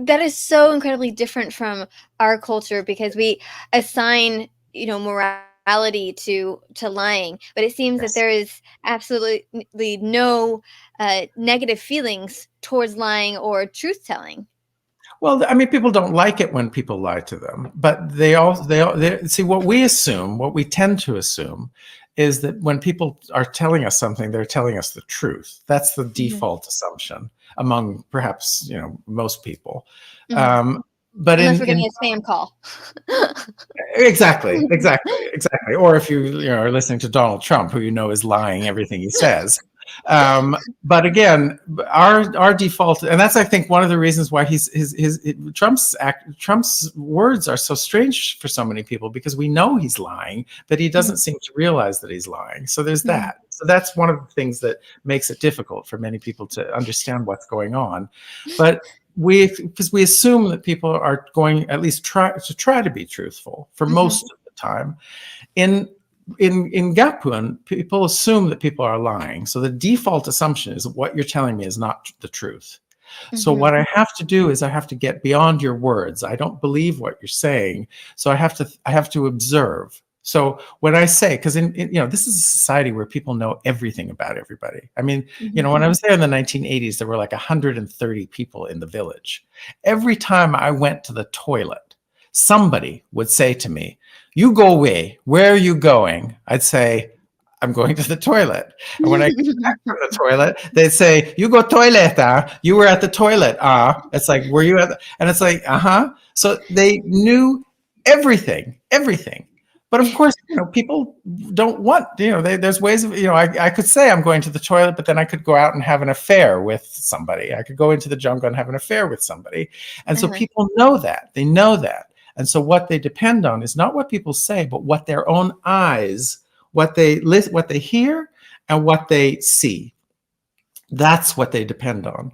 is so incredibly different from our culture, because we assign morality to lying, but it seems that there is absolutely no negative feelings towards lying or truth telling. Well, I mean, people don't like it when people lie to them, but they see what we tend to assume is that when people are telling us something, they're telling us the truth. That's the default assumption among perhaps most people. But unless we're getting a spam call. Exactly. Or if you are listening to Donald Trump, who is lying everything he says. But again, our default, and that's I think one of the reasons why Trump's words are so strange for so many people, because we know he's lying, but he doesn't seem to realize that he's lying. So there's that. So that's one of the things that makes it difficult for many people to understand what's going on. But because we assume that people are going at least try to be truthful for most of the time. In Gapun, people assume that people are lying. So the default assumption is that what you're telling me is not the truth. So what I have to do is I have to get beyond your words. I don't believe what you're saying. So I have to observe. So when I say, because this is a society where people know everything about everybody. I mean, when I was there in the 1980s, there were like 130 people in the village. Every time I went to the toilet, somebody would say to me, "You go away. Where are you going?" I'd say, "I'm going to the toilet." And when I came back from the toilet, they'd say, "You go toilet, you were at the toilet, It's like, were you at and it's like, So they knew everything. But of course, people don't want, there's ways of, I could say I'm going to the toilet, but then I could go out and have an affair with somebody. I could go into the jungle and have an affair with somebody. And so people know that. They know that. And so what they depend on is not what people say, but what their own eyes, what they hear, and what they see. That's what they depend on.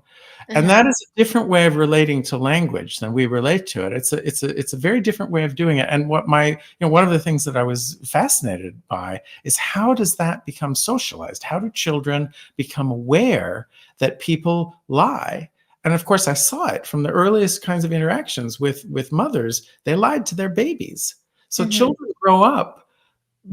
And that is a different way of relating to language than we relate to it. It's a very different way of doing it. And what one of the things that I was fascinated by is, how does that become socialized? How do children become aware that people lie? And of course, I saw it from the earliest kinds of interactions with mothers. They lied to their babies. So children grow up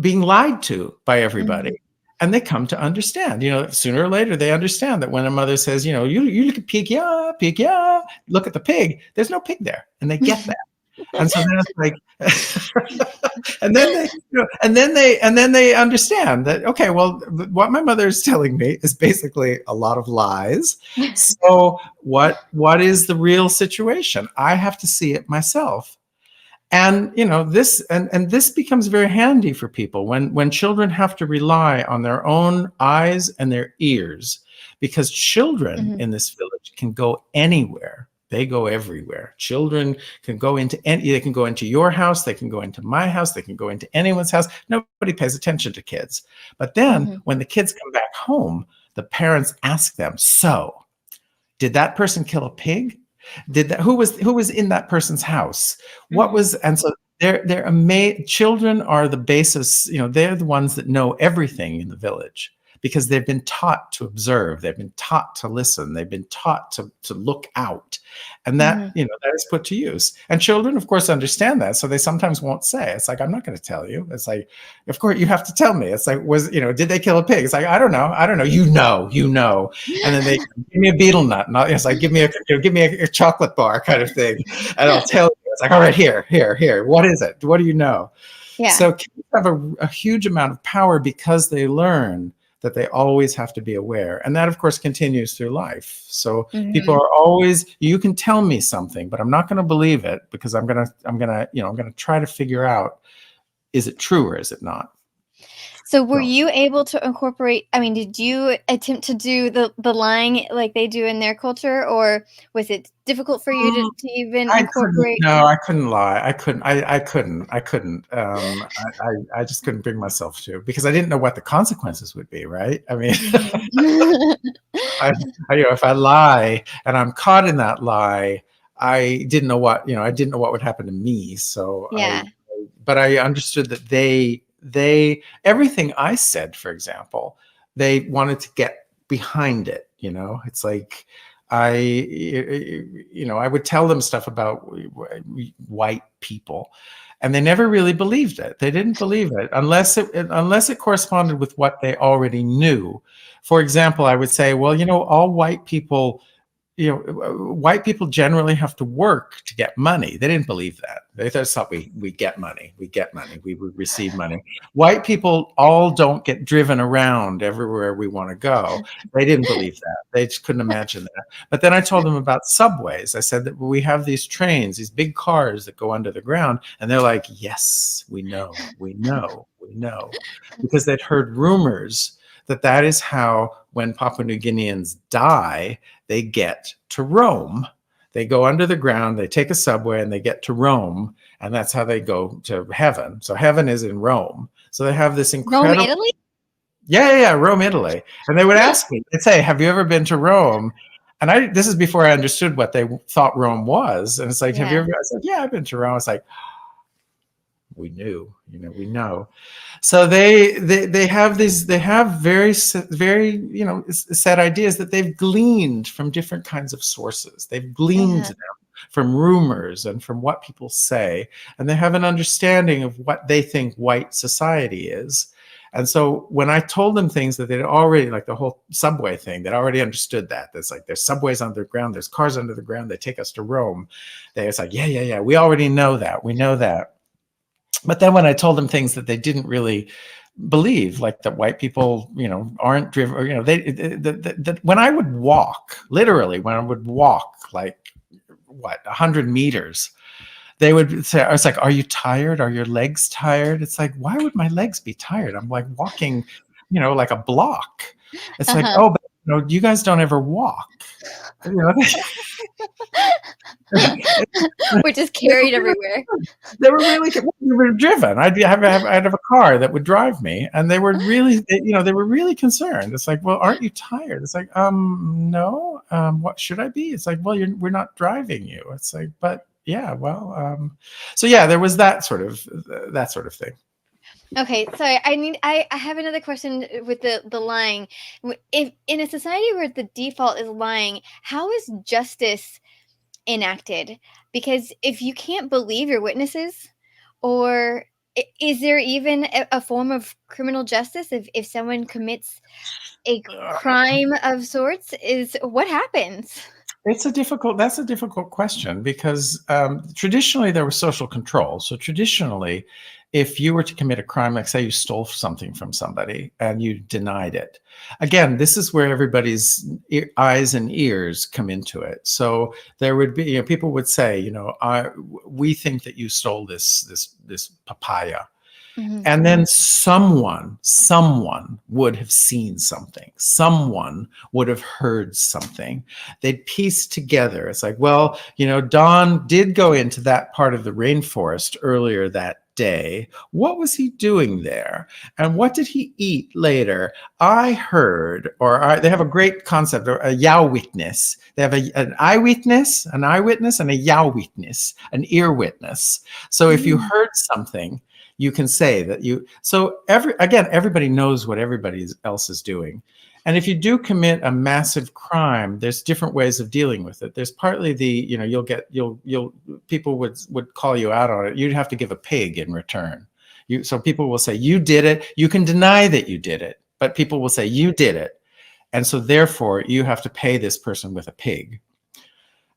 being lied to by everybody. And they come to understand, sooner or later, they understand that when a mother says, you look at pig, yeah, look at the pig, there's no pig there. And they get that. And so then it's like, and then they understand that, okay, well, what my mother is telling me is basically a lot of lies. So what is the real situation? I have to see it myself. And this becomes very handy for people when children have to rely on their own eyes and their ears, because children in this village can go anywhere. They go everywhere. Children can go into they can go into your house, they can go into my house, they can go into anyone's house. Nobody pays attention to kids. But then when the kids come back home, the parents ask them, so did that person kill a pig? Who was in that person's house? What was, and so they're amazed. Children are the basis, they're the ones that know everything in the village, because they've been taught to observe, they've been taught to listen, they've been taught to look out. And that, that is put to use. And children, of course, understand that. So they sometimes won't say. It's like, I'm not going to tell you. It's like, of course, you have to tell me. It's like, did they kill a pig? It's like, I don't know. You know. And then they give me a betel nut. And it's like, give me a chocolate bar kind of thing. And I'll tell you. It's like, all right, here. What is it? What do you know? Yeah. So kids have a huge amount of power because they learn that they always have to be aware. And that, of course, continues through life. So people are always, you can tell me something, but I'm not going to believe it, because I'm going to try to figure out, is it true or is it not? So were you able to incorporate, did you attempt to do the lying like they do in their culture, or was it difficult for you to even incorporate? I couldn't lie. I couldn't. I just couldn't bring myself to, because I didn't know what the consequences would be, right? I mean, if I lie and I'm caught in that lie, I didn't know what would happen to me. So but I understood that they everything I said, for example, they wanted to get behind it. It's like I would tell them stuff about white people, and they never really believed it. They didn't believe it unless it corresponded with what they already knew. For example, I would say, well, all white people, white people generally have to work to get money. They didn't believe that. They thought we get money. We receive money. White people all don't get driven around everywhere we want to go. They didn't believe that. They just couldn't imagine that. But then I told them about subways. I said that we have these trains, these big cars that go under the ground. And they're like, yes, we know. Because they'd heard rumors that is how, when Papua New Guineans die, they get to Rome. They go under the ground, they take a subway, and they get to Rome, and that's how they go to heaven. So heaven is in Rome. So they have this incredible... Rome, Italy? Yeah, Rome, Italy. And they would ask me, they'd say, have you ever been to Rome? And this is before I understood what they thought Rome was. And it's like, have you ever... I said, yeah, I've been to Rome. It's like, we knew, we know. So they have very set ideas that they've gleaned from different kinds of sources. They've gleaned them from rumors and from what people say, and they have an understanding of what they think white society is. And so when I told them things that they'd already, like the whole subway thing, they'd already understood that. There's subways underground, there's cars under the ground, they take us to Rome. It's like, yeah, we already know that. We know that. But then when I told them things that they didn't really believe, like that white people, aren't driven, or, when I would walk, literally, like 100 meters, they would say, I was like, are you tired? Are your legs tired? It's like, why would my legs be tired? I'm like walking, like a block. It's like, oh, but you guys don't ever walk. We're just carried everywhere. They were driven. I'd have a car that would drive me, and they were really, they were really concerned. It's like, well, aren't you tired? It's like, no. What should I be? It's like, well, we're not driving you. It's like, but yeah, well, so yeah, there was that sort of thing. Okay, sorry. I have another question with the lying. If in a society where the default is lying, how is justice enacted? Because if you can't believe your witnesses, or is there even a form of criminal justice if someone commits a crime of sorts? Is what happens? That's a difficult question because traditionally there was social control. So traditionally, if you were to commit a crime, like say you stole something from somebody and you denied it, again, this is where everybody's eyes and ears come into it. So there would be, people would say, we think that you stole this papaya. Mm-hmm. And then someone would have seen something. Someone would have heard something. They'd piece together. It's like, well, Don did go into that part of the rainforest earlier that day. What was he doing there? And what did he eat later? I heard, they have a great concept, a Yao witness. They have an eyewitness, and a Yao witness, an ear witness. So if you heard something, you can say that so everybody knows what everybody else is doing. And if you do commit a massive crime, there's different ways of dealing with it. There's partly people would call you out on it. You'd have to give a pig in return. So people will say, you did it. You can deny that you did it, but people will say you did it. And so therefore you have to pay this person with a pig.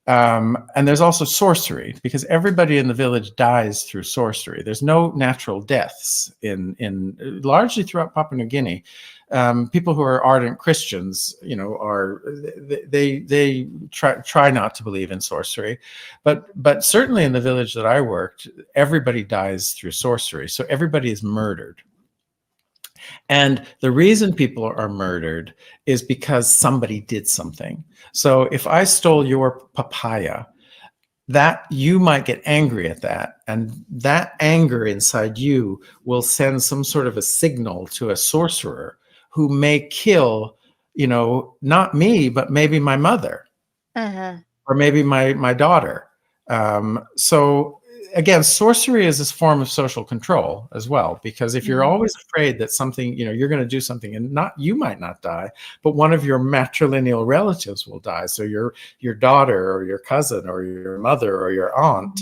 And there's also sorcery, because everybody in the village dies through sorcery. There's no natural deaths in largely throughout Papua New Guinea. People who are ardent Christians, they try not to believe in sorcery, but certainly in the village that I worked, everybody dies through sorcery. So everybody is murdered. And the reason people are murdered is because somebody did something. So if I stole your papaya, that you might get angry at that. And that anger inside you will send some sort of a signal to a sorcerer who may kill, not me, but maybe my mother, or maybe my daughter. So again, sorcery is this form of social control as well, because if you're always afraid that something, you're going to do something and you might not die, but one of your matrilineal relatives will die. So your daughter or your cousin or your mother or your aunt,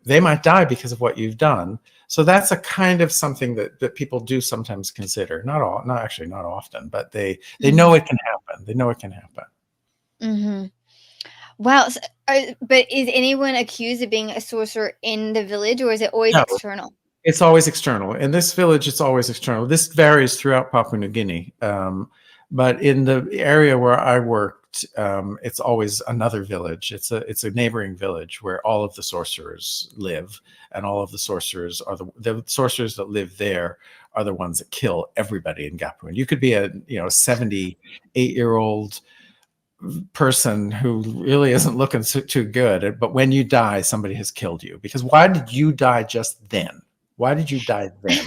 they might die because of what you've done. So that's a kind of something that people do sometimes consider. Not often, but they know it can happen. They know it can happen. Mm-hmm. Wow. So, but is anyone accused of being a sorcerer in the village, or is it always external? It's always external. In this village, it's always external. This varies throughout Papua New Guinea. But in the area where I worked, it's always another village. It's a neighboring village where all of the sorcerers live, and all of the sorcerers are the sorcerers that live there are the ones that kill everybody in Gapun. You could be a 78-year-old person who really isn't looking too good, but when you die, somebody has killed you. Because why did you die just then? Why did you die then?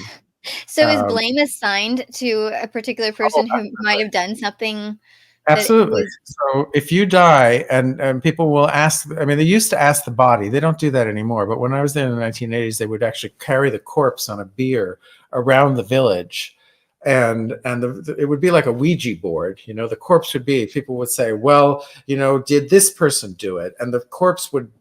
So is blame assigned to a particular person who might have done something? Absolutely. So if you die, and people will ask, they used to ask the body. They don't do that anymore. But when I was there in the 1980s, they would actually carry the corpse on a bier around the village. And it would be like a Ouija board. The corpse would be, people would say, well, did this person do it? And the corpse would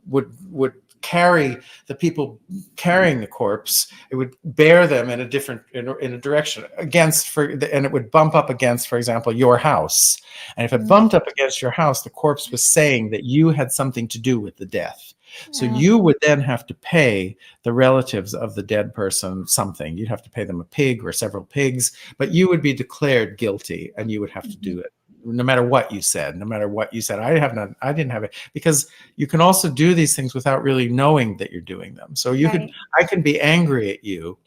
carry the people carrying the corpse. It would bear them in a direction and it would bump up against, for example, your house. And if it bumped up against your house, the corpse was saying that you had something to do with the death. So you would then have to pay the relatives of the dead person something. You'd have to pay them a pig or several pigs, but you would be declared guilty, and you would have to do it. No matter what you said, I didn't have it, because you can also do these things without really knowing that you're doing them. So I can be angry at you,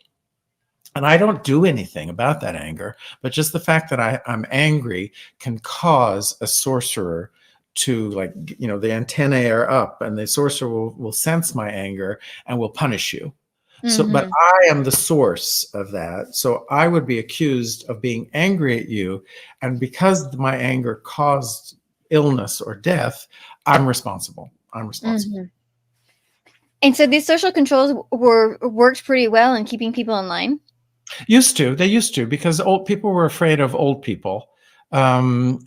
and I don't do anything about that anger, but just the fact that I'm angry can cause a sorcerer to, the antennae are up, and the sorcerer will sense my anger and will punish you. So, but I am the source of that. So I would be accused of being angry at you. And because my anger caused illness or death, I'm responsible. And so these social controls worked pretty well in keeping people in line? They used to, because old people were afraid of old people. Until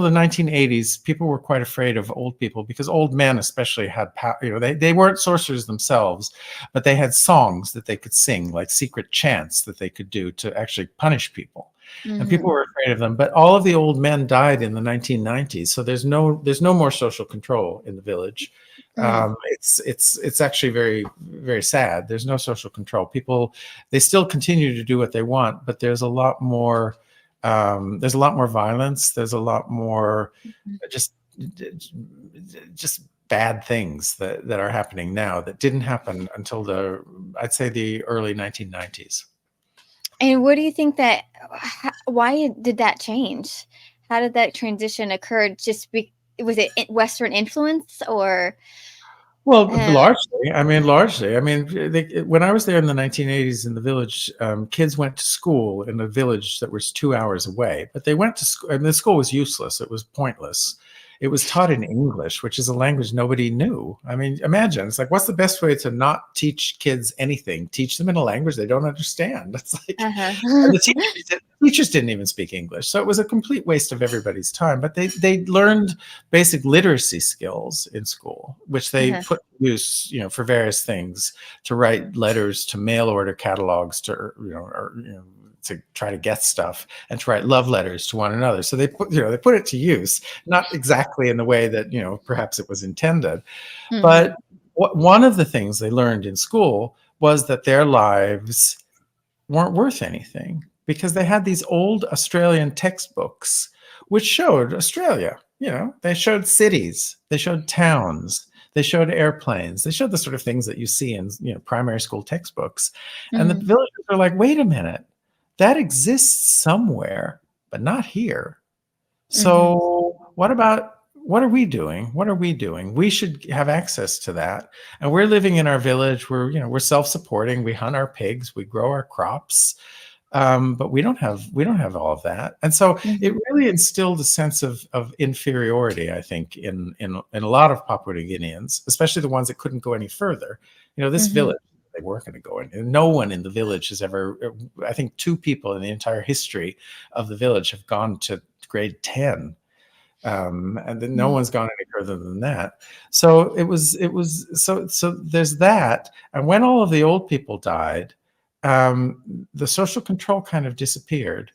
the 1980s, people were quite afraid of old people because old men especially had power. They weren't sorcerers themselves, but they had songs that they could sing, like secret chants that they could do to actually punish people. And people were afraid of them. But all of the old men died in the 1990s, so there's no more social control in the village. It's actually very, very sad. There's no social control. People, they still continue to do what they want, but there's a lot more violence. There's a lot more just bad things that are happening now that didn't happen until I'd say the early 1990s. And what do you think why did that change? How did that transition occur? Was it Western influence or? Well, largely. When I was there in the 1980s in the village, kids went to school in a village that was 2 hours away, but they went to school, and the school was useless. It was pointless. It was taught in English, which is a language nobody knew. I mean, imagine, it's like, what's the best way to not teach kids anything? Teach them in a language they don't understand. It's like, and the teachers didn't even speak English. So it was a complete waste of everybody's time. But they learned basic literacy skills in school, which they put to use, for various things, to write letters, to mail order catalogs, to try to get stuff, and to write love letters to one another. So they put it to use, not exactly in the way that, perhaps it was intended. But one of the things they learned in school was that their lives weren't worth anything, because they had these old Australian textbooks which showed Australia. They showed cities, they showed towns, they showed airplanes, they showed the sort of things that you see in primary school textbooks. And the villagers are like, wait a minute, that exists somewhere, but not here. So what are we doing? What are we doing? We should have access to that. And we're living in our village. We're self-supporting. We hunt our pigs. We grow our crops. But we don't have all of that. And so it really instilled a sense of inferiority, I think, in a lot of Papua New Guineans, especially the ones that couldn't go any further. This village, they weren't going to go in. And no one in the village has ever, I think 2 people in the entire history of the village have gone to grade 10. And then no one's gone any further than that. So so there's that. And when all of the old people died, the social control kind of disappeared.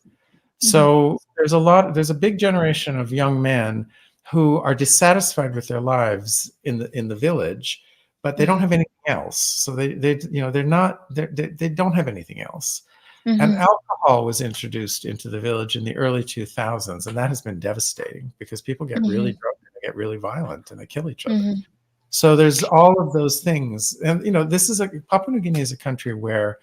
So there's a big generation of young men who are dissatisfied with their lives in the village, but they don't have anything else. So they don't have anything else. And alcohol was introduced into the village in the early 2000s, and that has been devastating, because people get really drunk and they get really violent and they kill each other. So there's all of those things. And Papua New Guinea is a country where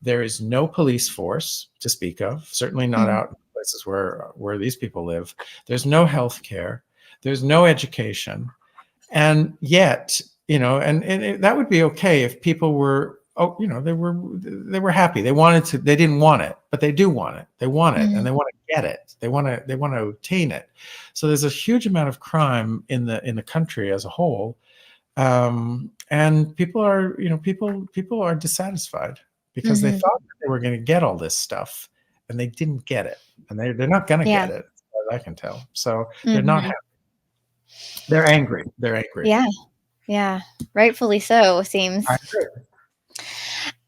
there is no police force to speak of, certainly not out in places where these people live. There's no health care. There's no education. And yet, that would be okay if people were, they were happy. They didn't want it, but they do want it. They want it, and they want to get it. They want to obtain it. So there's a huge amount of crime in the country as a whole. And people are dissatisfied, because they thought that they were going to get all this stuff, and they didn't get it, and they're not going to get it, as far as I can tell. So they're not happy. They're angry. Yeah, rightfully so, seems. I agree.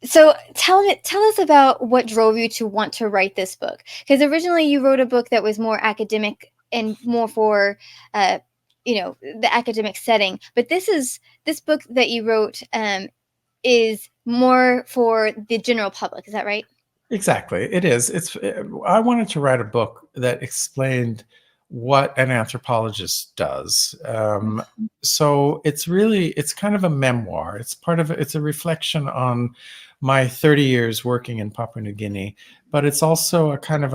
So tell us about what drove you to want to write this book, because originally you wrote a book that was more academic and more for the academic setting, but this book that you wrote is more for the general public. Is that right? Exactly. It is. I wanted to write a book that explained what an anthropologist does. So it's kind of a memoir. It's a reflection on my 30 years working in Papua New Guinea, but it's also a kind of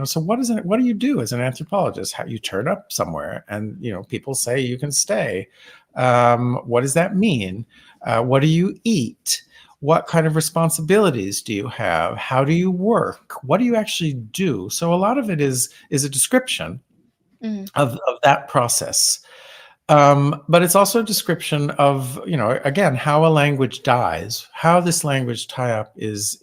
so what do you do as an anthropologist? How you turn up somewhere and, people say you can stay. What does that mean? What do you eat? What kind of responsibilities do you have? How do you work? What do you actually do? So a lot of it is a description of that process. But it's also a description of, again, how a language dies, how this language tie-up is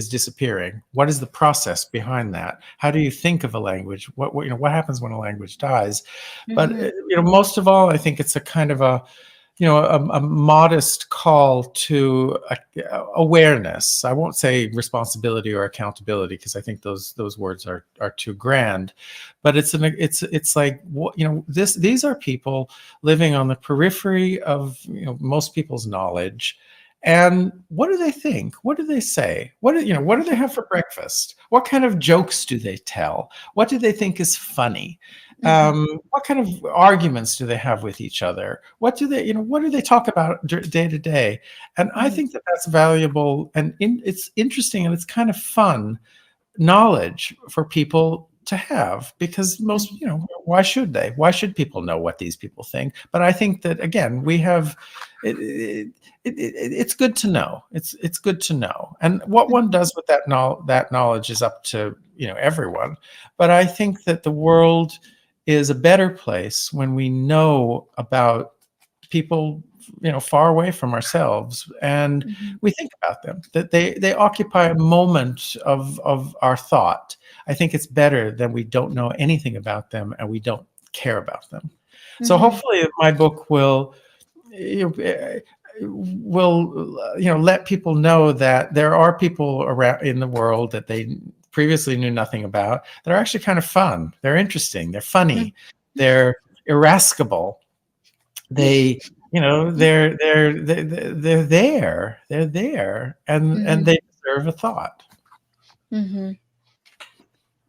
disappearing. What is the process behind that? How do you think of a language? What happens when a language dies? But most of all, I think it's a kind of a modest call to awareness. I won't say responsibility or accountability, because I think those words are too grand. But it's like, these are people living on the periphery of most people's knowledge. And what do they think? What do they say? What do they have for breakfast? What kind of jokes do they tell? What do they think is funny? What kind of arguments do they have with each other? What do they talk about day to day? And I think that that's valuable, and it's interesting, and it's kind of fun knowledge for people to have, because most, why should they? Why should people know what these people think? But I think that, again, we have it's good to know. It's good to know, and what one does with that knowledge is up to everyone. But I think that the world is a better place when we know about people far away from ourselves, and we think about them, that they occupy a moment of our thought. I think it's better than we don't know anything about them and we don't care about them. So hopefully my book will let people know that there are people around in the world that they previously knew nothing about, that are actually kind of fun. They're interesting. They're funny. They're irascible. They're there. They're there, and they deserve a thought.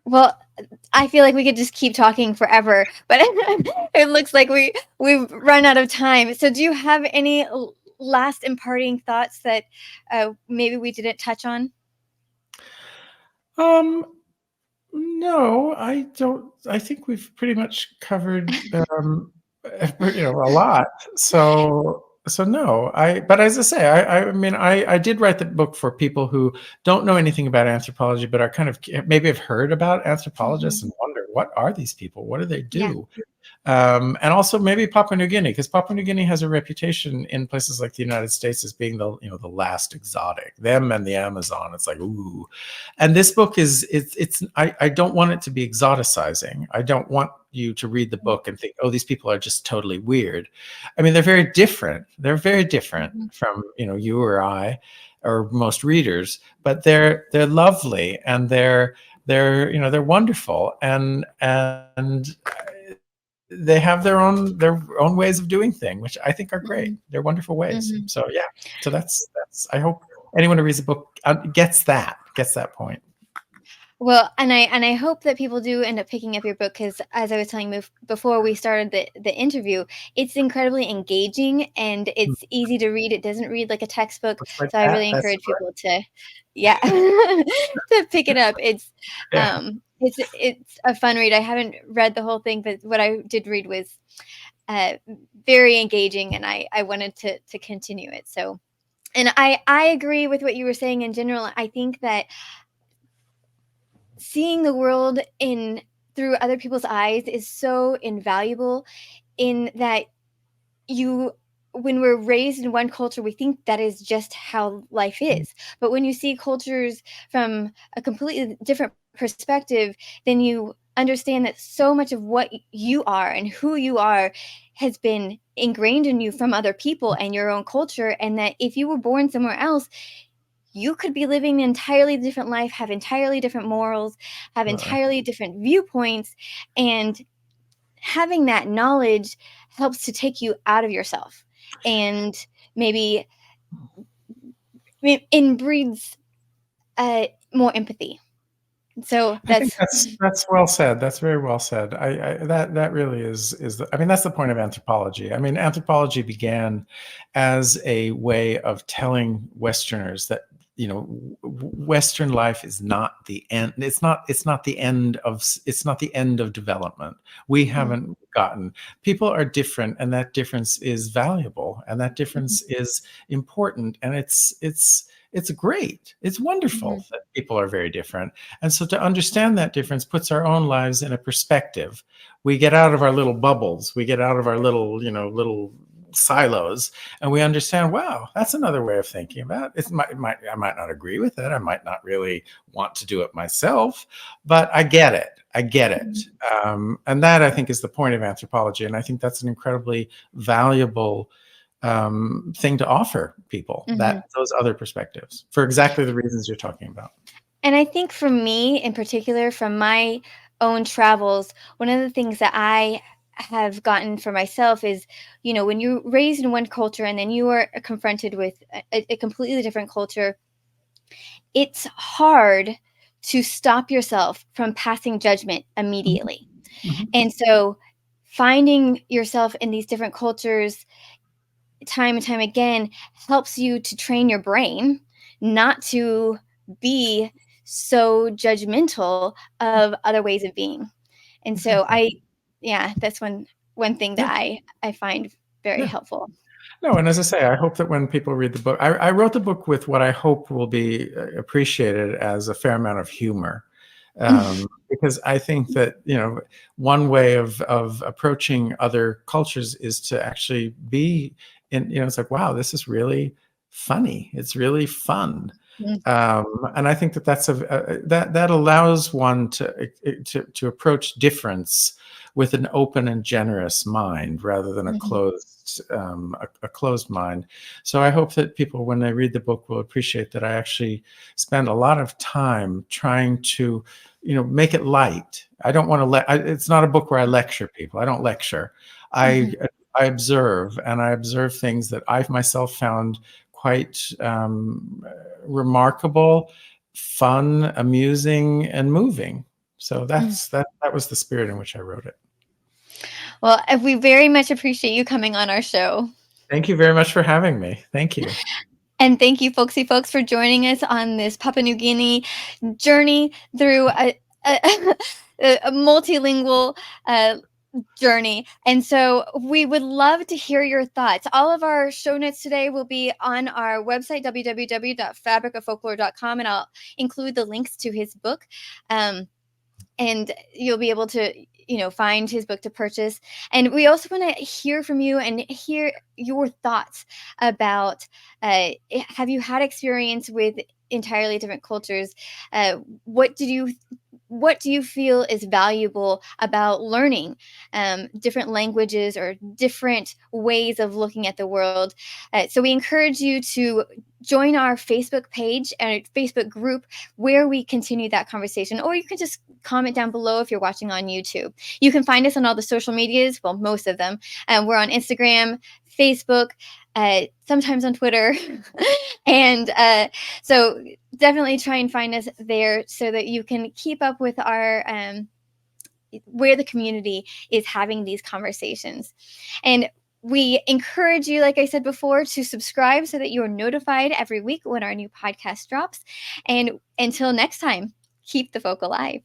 Well, I feel like we could just keep talking forever, but it looks like we've run out of time. So do you have any last imparting thoughts that maybe we didn't touch on? No, I don't. I think we've pretty much covered a lot. So no. But as I say, I mean, I did write the book for people who don't know anything about anthropology, but are kind of maybe have heard about anthropologists and wonder, what are these people? What do they do? And also maybe Papua New Guinea, because Papua New Guinea has a reputation in places like the United States as being the last exotic. Them and the Amazon. It's like, ooh. And this book I don't want it to be exoticizing. I don't want you to read the book and think, oh, these people are just totally weird. I mean, they're very different. They're very different from you or I or most readers, but they're lovely, and they're wonderful, and they have their own ways of doing things, which I think are great. They're wonderful ways. So yeah. So that's. I hope anyone who reads the book gets that point. Well, and I hope that people do end up picking up your book, because as I was telling you before we started the interview, it's incredibly engaging and it's easy to read. It doesn't read like a textbook, so I really encourage people to to pick it up. It's a fun read. I haven't read the whole thing, but what I did read was very engaging, and I wanted to continue it. So, and I agree with what you were saying in general. I think that seeing the world through other people's eyes is so invaluable, in that when we're raised in one culture, we think that is just how life is. But when you see cultures from a completely different perspective, then you understand that so much of what you are and who you are has been ingrained in you from other people and your own culture, and that if you were born somewhere else, you could be living an entirely different life, have entirely different morals, have entirely different viewpoints, and having that knowledge helps to take you out of yourself, and maybe inbreeds more empathy. So I think that's well said. That's very well said. That really is. I mean, that's the point of anthropology. I mean, anthropology began as a way of telling Westerners that Western life is not the end. It's not the end of development. We haven't gotten, people are different, and that difference is valuable, and that difference is important, and it's great. It's wonderful that people are very different. And so to understand that difference puts our own lives in a perspective. We get out of our little bubbles. We get out of our little silos, and we understand, wow, that's another way of thinking about it. I might not agree with it. I might not really want to do it myself, but I get it. And that, I think, is the point of anthropology. And I think that's an incredibly valuable thing to offer people, that those other perspectives, for exactly the reasons you're talking about. And I think for me in particular, from my own travels, one of the things that I have gotten for myself is, when you're raised in one culture and then you are confronted with a completely different culture, it's hard to stop yourself from passing judgment immediately. And so finding yourself in these different cultures time and time again helps you to train your brain not to be so judgmental of other ways of being. And so that's one thing that I find very helpful. No, and as I say, I hope that when people read the book, I wrote the book with what I hope will be appreciated as a fair amount of humor. Because I think that, one way of approaching other cultures is to actually be in, it's like, wow, this is really funny. It's really fun. And I think that that allows one to approach difference with an open and generous mind rather than a closed mind. So I hope that people, when they read the book, will appreciate that I actually spend a lot of time trying to, make it light. I don't want to it's not a book where I lecture people. I don't lecture. I observe, and I observe things that I've myself found quite remarkable, fun, amusing, and moving. So that was the spirit in which I wrote it. Well, we very much appreciate you coming on our show. Thank you very much for having me. Thank you. And thank you, folksy folks, for joining us on this Papua New Guinea journey through a multilingual journey. And so we would love to hear your thoughts. All of our show notes today will be on our website, www.fabricoffolklore.com, and I'll include the links to his book. And you'll be able to, find his book to purchase. And we also want to hear from you and hear your thoughts about, have you had experience with entirely different cultures? What do you feel is valuable about learning different languages or different ways of looking at the world? So we encourage you to join our Facebook page and Facebook group where we continue that conversation, or you can just comment down below if you're watching on YouTube. You can find us on all the social medias, well, most of them. We're on Instagram, Facebook, sometimes on Twitter. And so definitely try and find us there so that you can keep up with our where the community is having these conversations. And we encourage you, like I said before, to subscribe so that you are notified every week when our new podcast drops. And until next time, keep the folk alive.